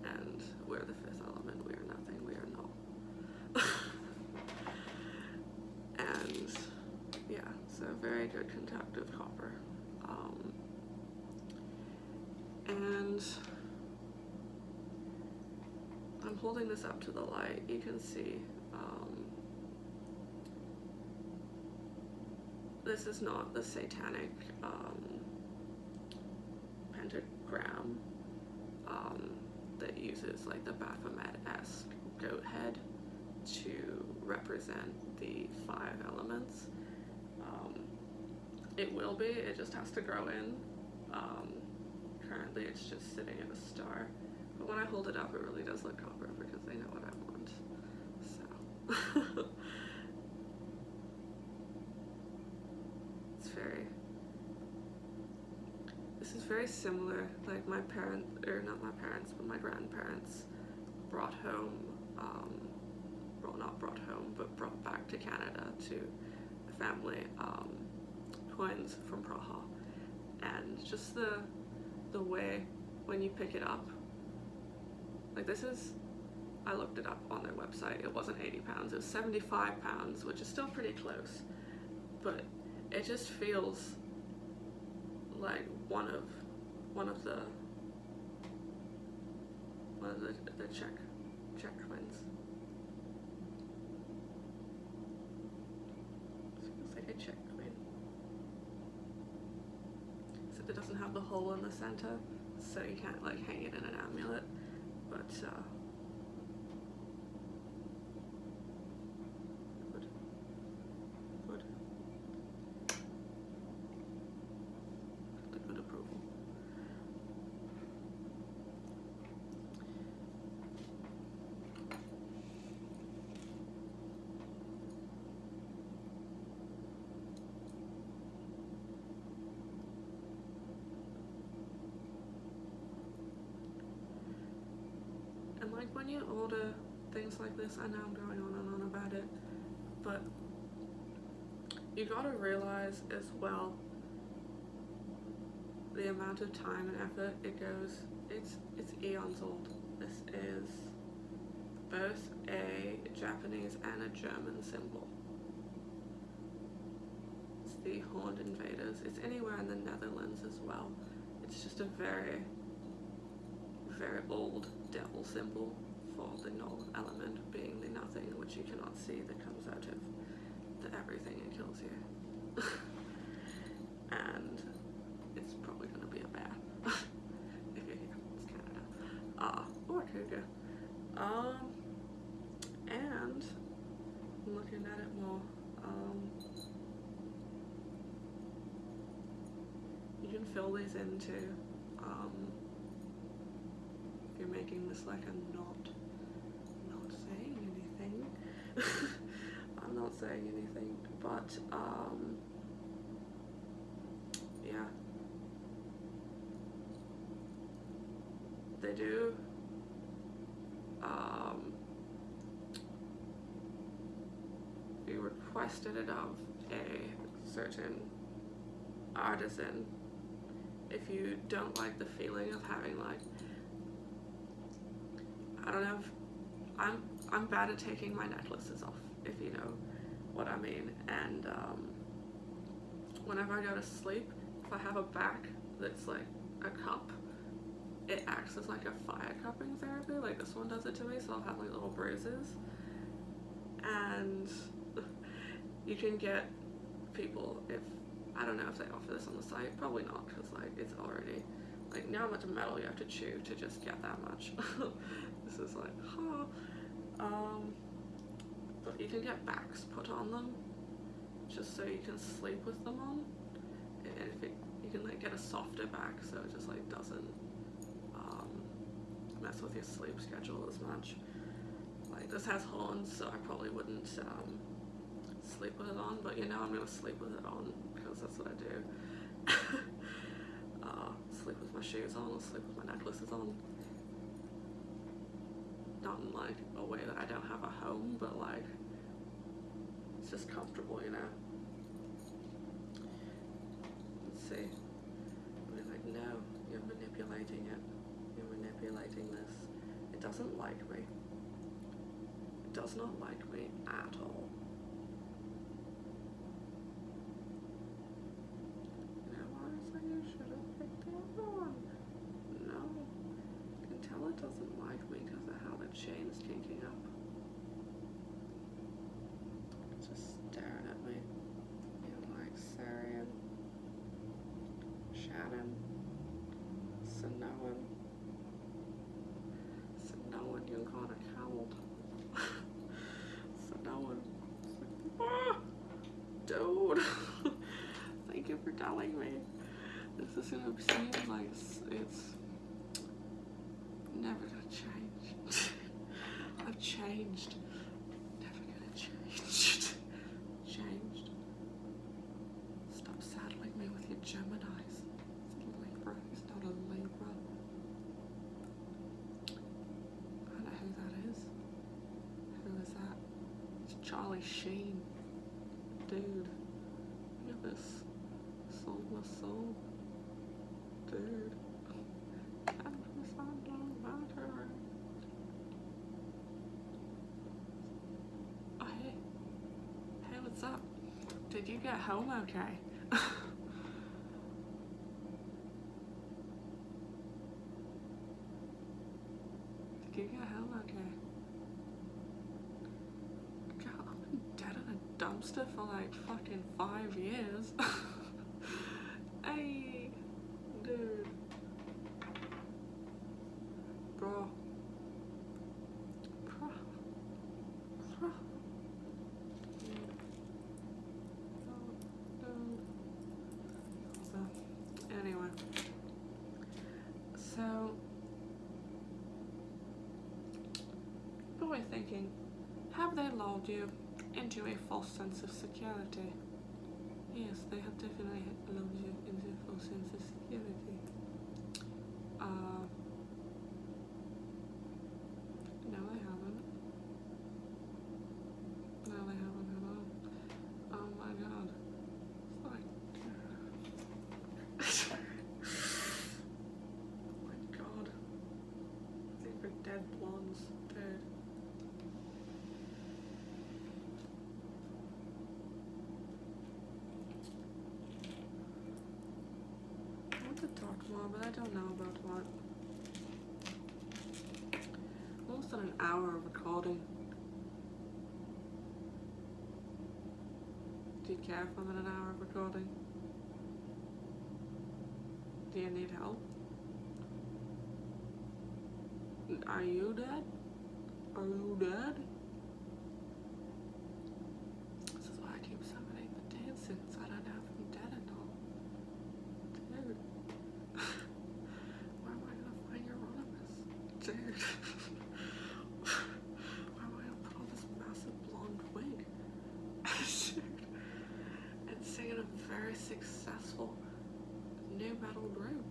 And we're the fifth element, we are nothing, we are null. And yeah, so very good conductive copper. And I'm holding this up to the light, you can see this is not the satanic pentagram that uses like the Baphomet-esque goat head to represent the 5 elements. It will be, it just has to grow in. Currently it's just sitting in a star, but when I hold it up it really does look copper because they know what I want. So this is very similar, like my parents, or not my parents, but my grandparents brought home, well not brought home, but brought back to Canada to the family coins from Praha, and just the way when you pick it up, like this is, I looked it up on their website, it wasn't 80 pounds, it was 75 pounds, which is still pretty close, but it just feels like one of the Czech twins. It feels like a Czech twin. Except it doesn't have the hole in the center, so you can't like hang it in an amulet, but good approval. And like when you order things like this, I know I'm going on and on about it, but you gotta realize as well the amount of time and effort it goes, it's eons old. This is both a Japanese and a German symbol. It's the Horned Invaders. It's anywhere in the Netherlands as well. It's just a very, very old devil symbol for the null element being the nothing which you cannot see that comes out of the everything and kills you. And it's probably going to be a bear. If you're here, it's Canada. Or a cougar. And looking at it more, you can fill these into, if you're making this like a not saying anything. I'm not saying anything, but yeah, they do you requested it of a certain artisan, if you don't like the feeling of having like, I don't know, I'm bad at taking my necklaces off, if you know what I mean. And whenever I go to sleep, if I have a back that's like a cup, it acts as like a fire cupping therapy. Like this one does it to me, so I'll have like little bruises. And you can get people, if I don't know if they offer this on the site, probably not, because like it's already like, you know how much metal you have to chew to just get that much. This is like, huh. But you can get backs put on them, just so you can sleep with them on. And if you can like get a softer back, so it just like doesn't mess with your sleep schedule as much. Like this has horns, so I probably wouldn't sleep with it on, but you know I'm gonna sleep with it on because that's what I do. Sleep with my shoes on, or sleep with my necklaces on. Not in like a way that I don't have a home, but like it's just comfortable, you know. Let's see. I'll be like, no, you're manipulating it. You're manipulating this. It doesn't like me. It does not like me at all. You know what? It's like you should have picked the other one. No. You can tell it doesn't like me because of how the chain's kinking up. It's just staring at me. You're like Sarian, Shannon, Sanoan. Sanoan, you're gonna count. Sanoan. Ah, dude. Thank you for telling me. This is gonna seem like it's never gonna change. I've changed. Never gonna change. Changed. Stop saddling me with your Geminis. It's a Libra. He's not a Libra. I don't know who that is. Who is that? It's Charlie Sheen. Dude. Look at this. Soulless soul. Dude. Oh, hey. Hey, what's up? Did you get home okay? Did you get home okay? God, I've been dead in a dumpster for like fucking 5 years. Hey, dude. Bro. Anyway, so people were thinking, have they lulled you into a false sense of security? Yes, they have definitely lulled you into a false sense of security. No, they haven't. No, they haven't at all. Oh my god. It's like... Oh my god. These are dead blondes, dude. I want to talk more, but I don't know about what. Almost done an hour of recording. Do you care if I'm in an hour of recording? Do you need help? Are you dead? Are you dead? This is why I keep summoning the dancing, so I don't know if I'm dead or not. Dude. Where am I gonna find Euronymous? Dude. Where am I gonna put on this massive blonde wig? Dude. And sing in a very successful new metal group.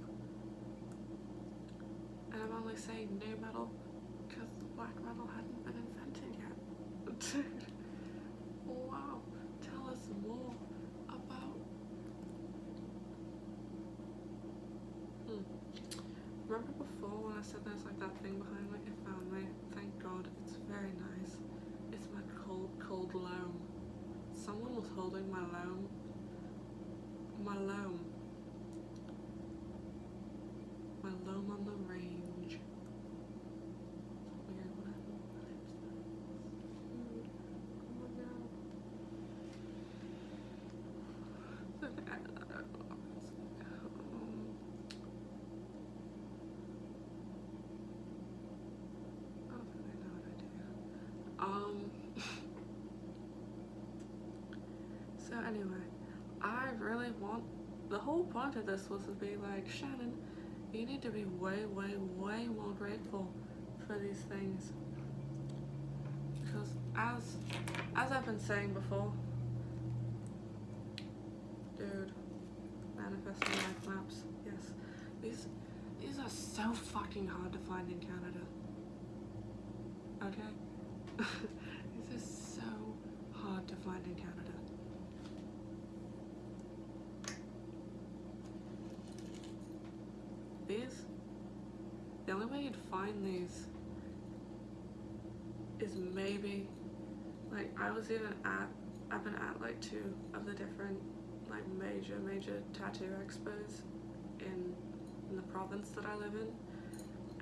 And I'm only saying new metal because black metal hadn't been invented yet. Dude. Wow. Tell us more about So anyway, I really want, the whole point of this was to be like, Shannon, you need to be way, way, way more grateful for these things. Because as I've been saying before, dude, manifesting life maps, yes, these are so fucking hard to find in Canada. Okay? These are so hard to find in Canada. The only way you'd find these is maybe, like, I've been at like 2 of the different like major tattoo expos in the province that I live in,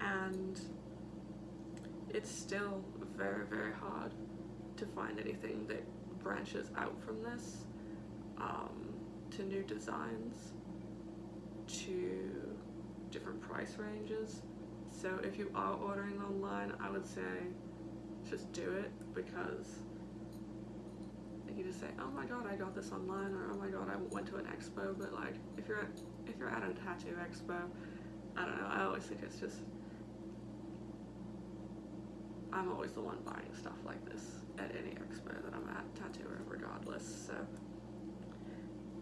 and it's still very, very hard to find anything that branches out from this, to new designs, to different price ranges. So if you are ordering online, I would say just do it, because you just say, oh my god, I got this online, or oh my god, I went to an expo. But like, if you're at a tattoo expo, I don't know, I always think it's just, I'm always the one buying stuff like this at any expo that I'm at, tattooer regardless, so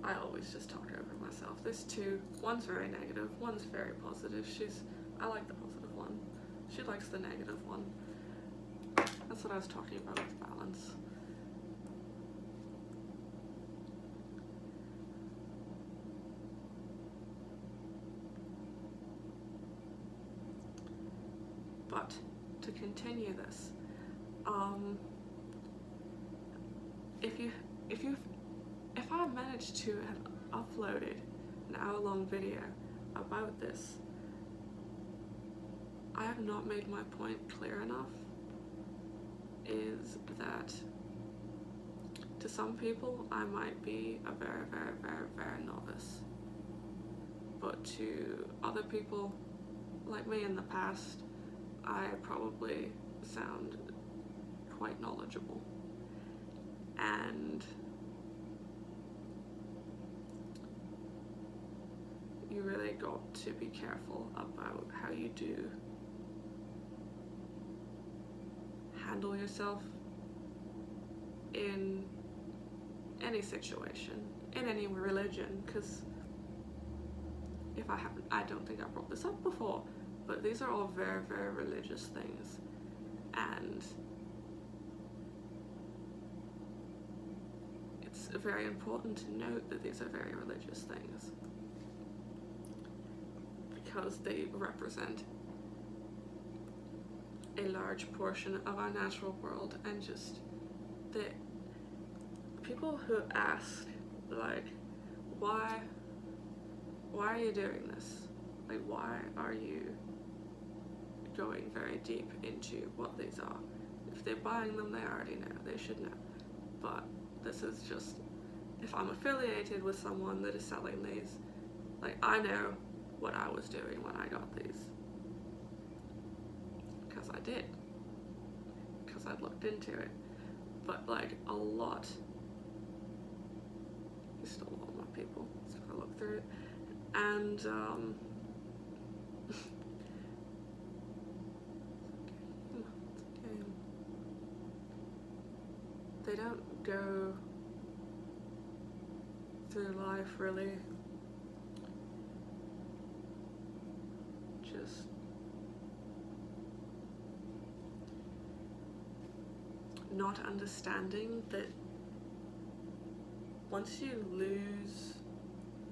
I always just talk over myself. There's 2, one's very negative, one's very positive. I like the positive one, she likes the negative one. That's what I was talking about with balance. But to continue this, if I managed to have uploaded an hour-long video about this, I have not made my point clear enough, is that to some people I might be a very, very, very, very novice, but to other people like me in the past, I probably sound quite knowledgeable. And you really got to be careful about how you do handle yourself in any situation, in any religion, because I don't think I brought this up before, but these are all very, very religious things, and it's very important to note that these are very religious things, because they represent a large portion of our natural world. And just the people who ask, like, why are you doing this? Like, why are you going very deep into what these are? If they're buying them, they already know, they should know. But this is just, if I'm affiliated with someone that is selling these, like, I know what I was doing when I got these, because I did, because I looked into it. But like, a lot, there's still a lot more people, so I look through it, and they don't go through life really just not understanding that once you lose,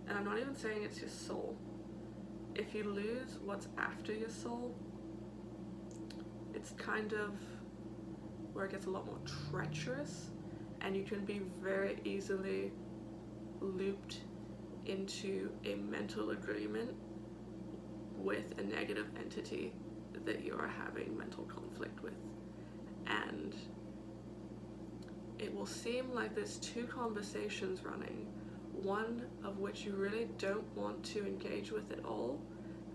and I'm not even saying it's your soul, if you lose what's after your soul, it's kind of where it gets a lot more treacherous, and you can be very easily looped into a mental agreement with a negative entity that you are having mental conflict with. And it will seem like there's 2 conversations running, one of which you really don't want to engage with at all,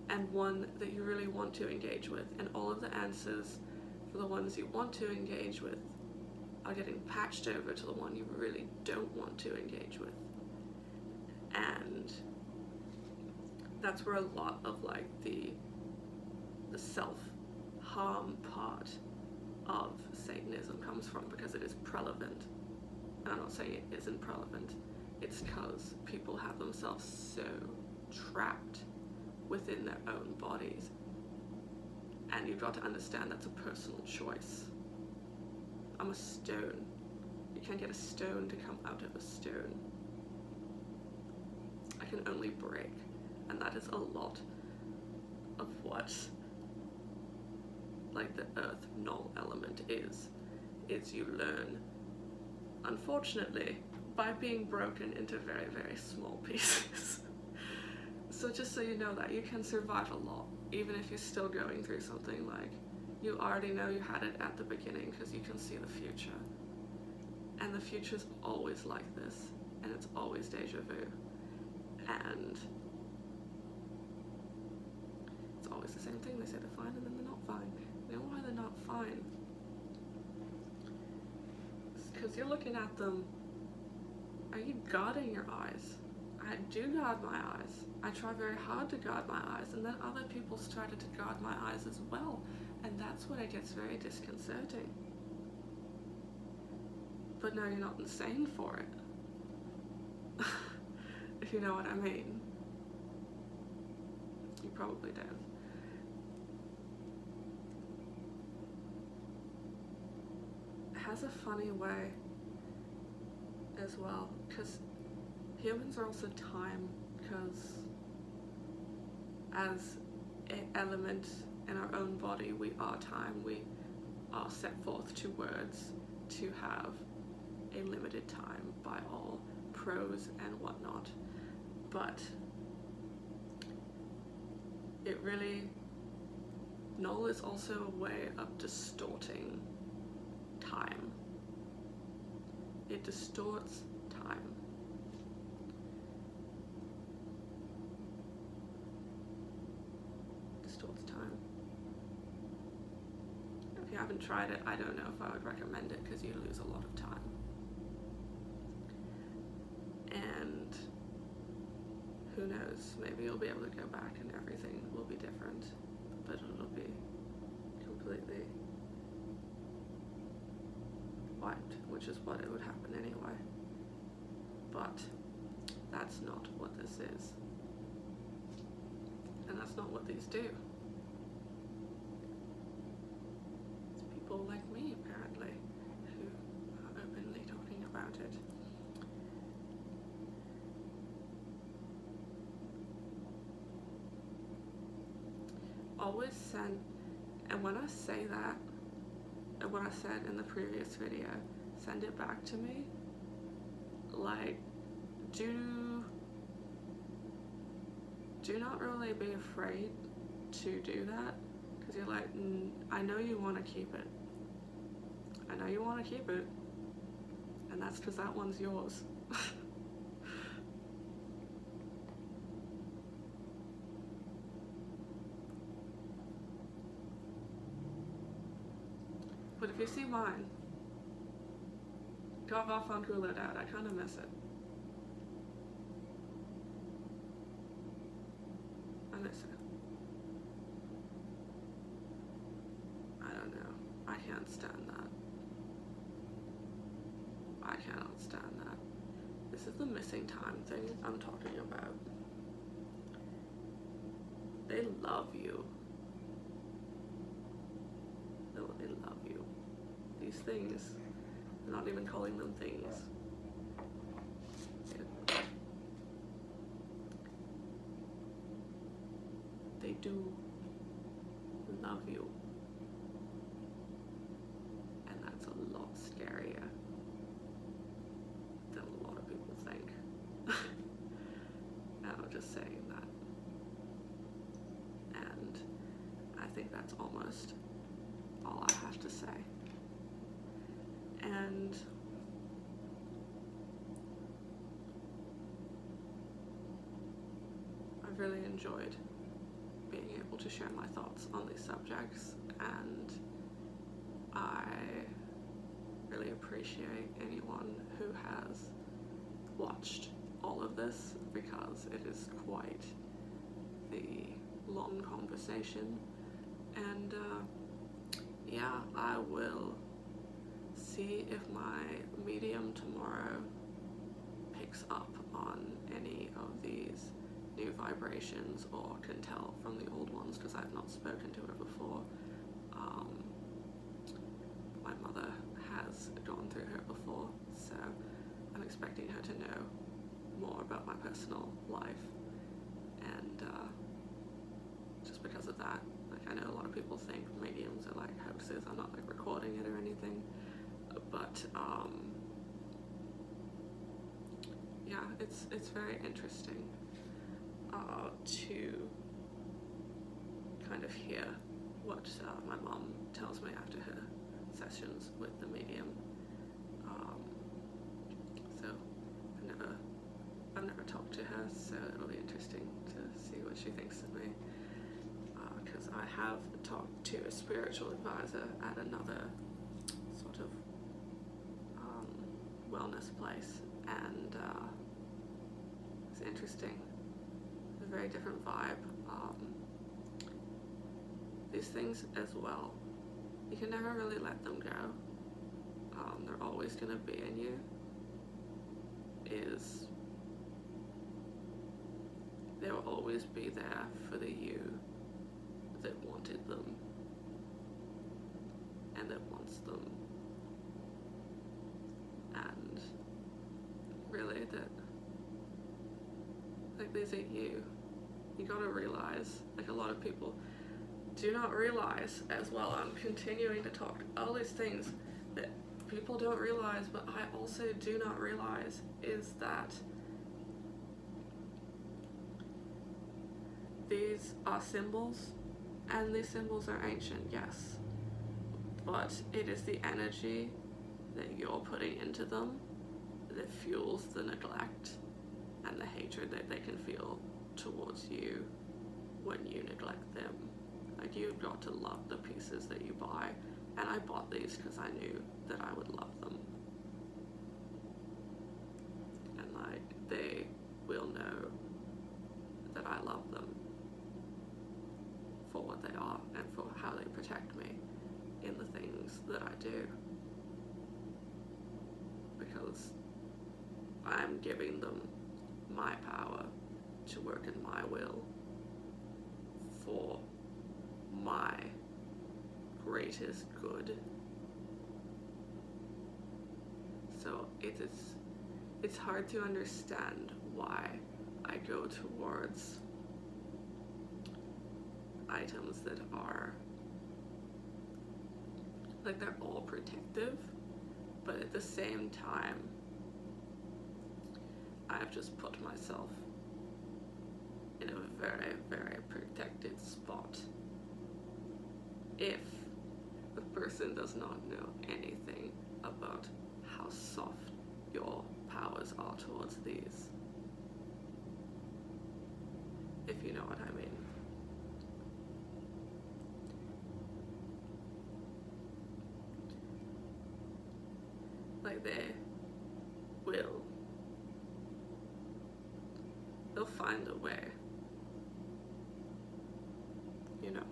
and one that you really want to engage with, and all of the answers for the ones you want to engage with are getting patched over to the one you really don't want to engage with. And that's where a lot of like the self-harm part of Satanism comes from, because it is prevalent. And I'm not saying it isn't prevalent, it's because people have themselves so trapped within their own bodies. And you've got to understand that's a personal choice. I'm a stone. You can't get a stone to come out of a stone. I can only break. And that is a lot of what like the earth null element is you learn, unfortunately, by being broken into very, very small pieces. So just so you know that you can survive a lot, even if you're still going through something. Like, you already know you had it at the beginning because you can see the future. And the future's always like this, and it's always deja vu. And it's always the same thing. They say they're fine and then they're not fine. You know why they're not fine? It's because you're looking at them. Are you guarding your eyes? I do guard my eyes. I try very hard to guard my eyes, and then other people started to guard my eyes as well. And that's when it gets very disconcerting. But no, you're not insane for it. If you know what I mean. You probably don't. It has a funny way as well, because humans are also time, because as an element in our own body, we are time. We are set forth to words to have a limited time by all pros and whatnot. But it really, null is also a way of distorting time. It distorts time. Distorts time. If you haven't tried it, I don't know if I would recommend it, because you lose a lot of time. And who knows, maybe you'll be able to go back and everything will be different, but it'll be completely wiped, which is what it would happen anyway. But that's not what this is. And that's not what these do. It's people like me, apparently, who are openly talking about it. Always send, and when I say that, and what I said in the previous video, send it back to me. Like, do not really be afraid to do that, because you're like, I know you want to keep it. I know you want to keep it, and that's because that one's yours. But if you see mine, go off on Cool It Out. I kind of miss it. I miss it. I don't know. I can't stand that. I cannot stand that. This is the missing time thing I'm talking about. They love you. They love you. These things, I'm not even calling them things. They do love you. And that's a lot scarier than a lot of people think. And I'm just saying that. And I think that's almost all I have to say. And I've really enjoyed being able to share my thoughts on these subjects, and I really appreciate anyone who has watched all of this, because it is quite the long conversation. And yeah, I will see if my medium tomorrow picks up on any of these new vibrations, or can tell from the old ones, because I've not spoken to her before. My mother has gone through her before, so I'm expecting her to know more about my personal life. And just because of that, like, I know a lot of people think mediums are like hoaxes. I'm not like recording it or anything, but yeah, it's very interesting to kind of hear what my mom tells me after her sessions with the medium. So I've never talked to her, so it'll be interesting to see what she thinks of me. Because I have talked to a spiritual advisor at another sort of wellness place, and it's interesting. It's a very different vibe. These things as well, you can never really let them go. They're always going to be in you. They will always be there for the you that wanted them and that wants them. And really, that, like, these are you. You gotta realize, like, a lot of people do not realize as well. I'm continuing to talk all these things that people don't realize, but I also do not realize, is that these are symbols, and these symbols are ancient, yes, but it is the energy that you're putting into them that fuels the neglect and the hatred that they can feel towards you when you neglect them. Like, you've got to love the pieces that you buy, and I bought these because I knew that I would love them. And like, they will know that I love them for what they are and for how they protect me in the things that I do. Because I'm giving them my power to work in my will for my greatest good. So it's hard to understand why I go towards items that are like, they're all protective, but at the same time I've just put myself in a very, very protected spot. If the person does not know anything about how soft your powers are towards these, if you know what I mean. Like, they'll find a way, you know.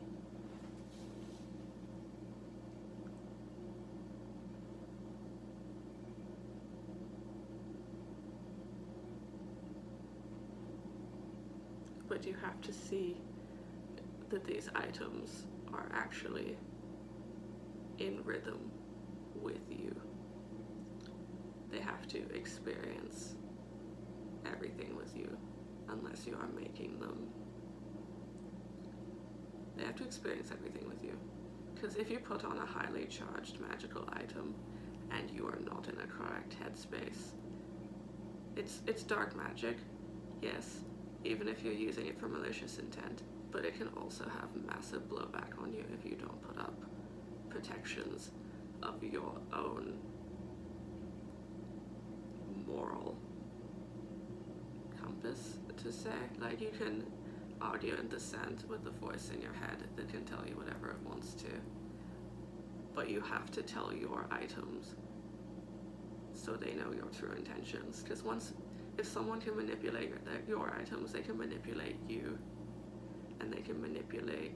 But you have to see that these items are actually in rhythm with you. They have to experience everything with you, unless you are making them. They have to experience everything with you. Because if you put on a highly charged magical item and you are not in a correct headspace, it's dark magic, yes, even if you're using it for malicious intent, but it can also have massive blowback on you if you don't put up protections of your own moral compass, to say. Like, you can argue and dissent with the voice in your head that can tell you whatever it wants to, but you have to tell your items so they know your true intentions. Because if someone can manipulate your items, they can manipulate you, and they can manipulate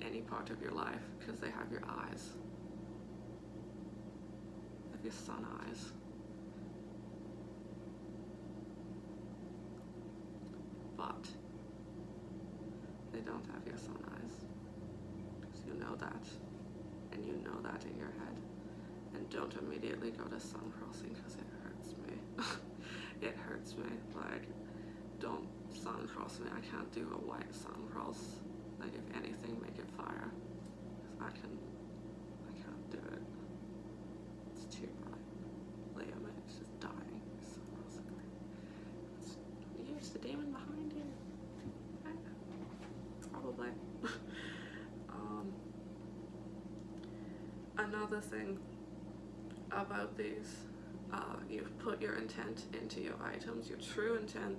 any part of your life because they have your eyes. They have your sun eyes. But they don't have your sun eyes, because you know that, and you know that in your head. And don't immediately go to sun crossing, because it hurts me. It hurts me. Like, don't sun cross me. I can't do a white sun cross. Like, if anything, make it fire. I can't do it. It's too bright. Liam is just dying. Sun crossing me. Use the demon behind you. Probably. Another thing about these, you've put your intent into your items, your true intent,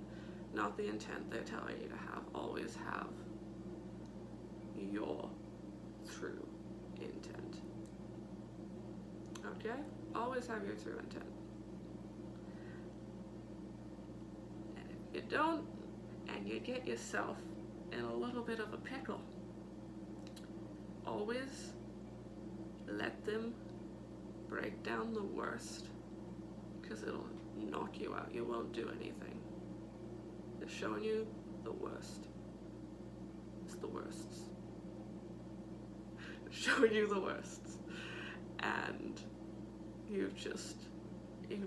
not the intent they're telling you to have. Always have your true intent. Okay? Always have your true intent. And if you don't, and you get yourself in a little bit of a pickle, always let them break down the worst, because it'll knock you out. You won't do anything. They're showing you the worst. It's the worsts. They're showing you the worsts. And you've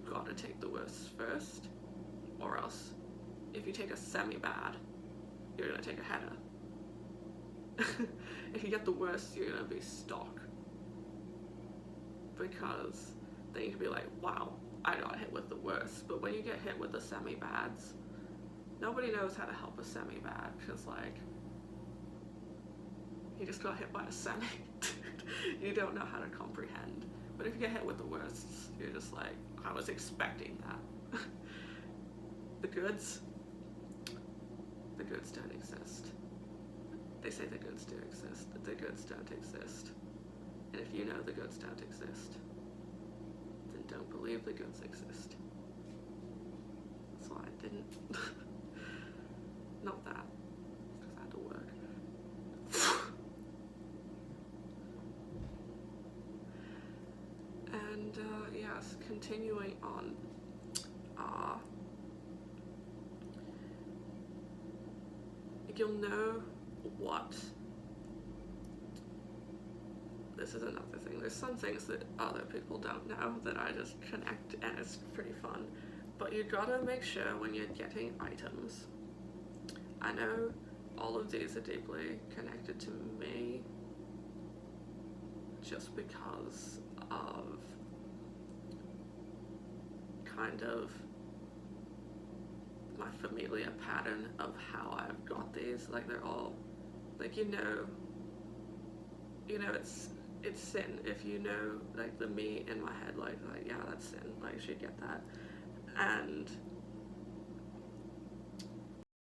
got to take the worst first, or else if you take a semi-bad, you're going to take a header. If you get the worst, you're going to be stuck. Because then you can be like, wow, I got hit with the worst. But when you get hit with the semi-bads, nobody knows how to help a semi-bad, because, like, you just got hit by a semi. You don't know how to comprehend. But if you get hit with the worsts, you're just like, I was expecting that. The goods don't exist. They say the goods do exist, but the goods don't exist. And if you know the goods don't exist, then don't believe the goods exist. That's why I didn't. Not that. It's because I had to work. And yes, continuing on. You'll know what. This is another thing. There's some things that other people don't know that I just connect, and it's pretty fun. But you gotta make sure when you're getting items. I know all of these are deeply connected to me, just because of kind of my familiar pattern of how I've got these. Like, they're all, like, you know it's sin if you know, like, the me in my head, like yeah, that's sin, like, you should get that. And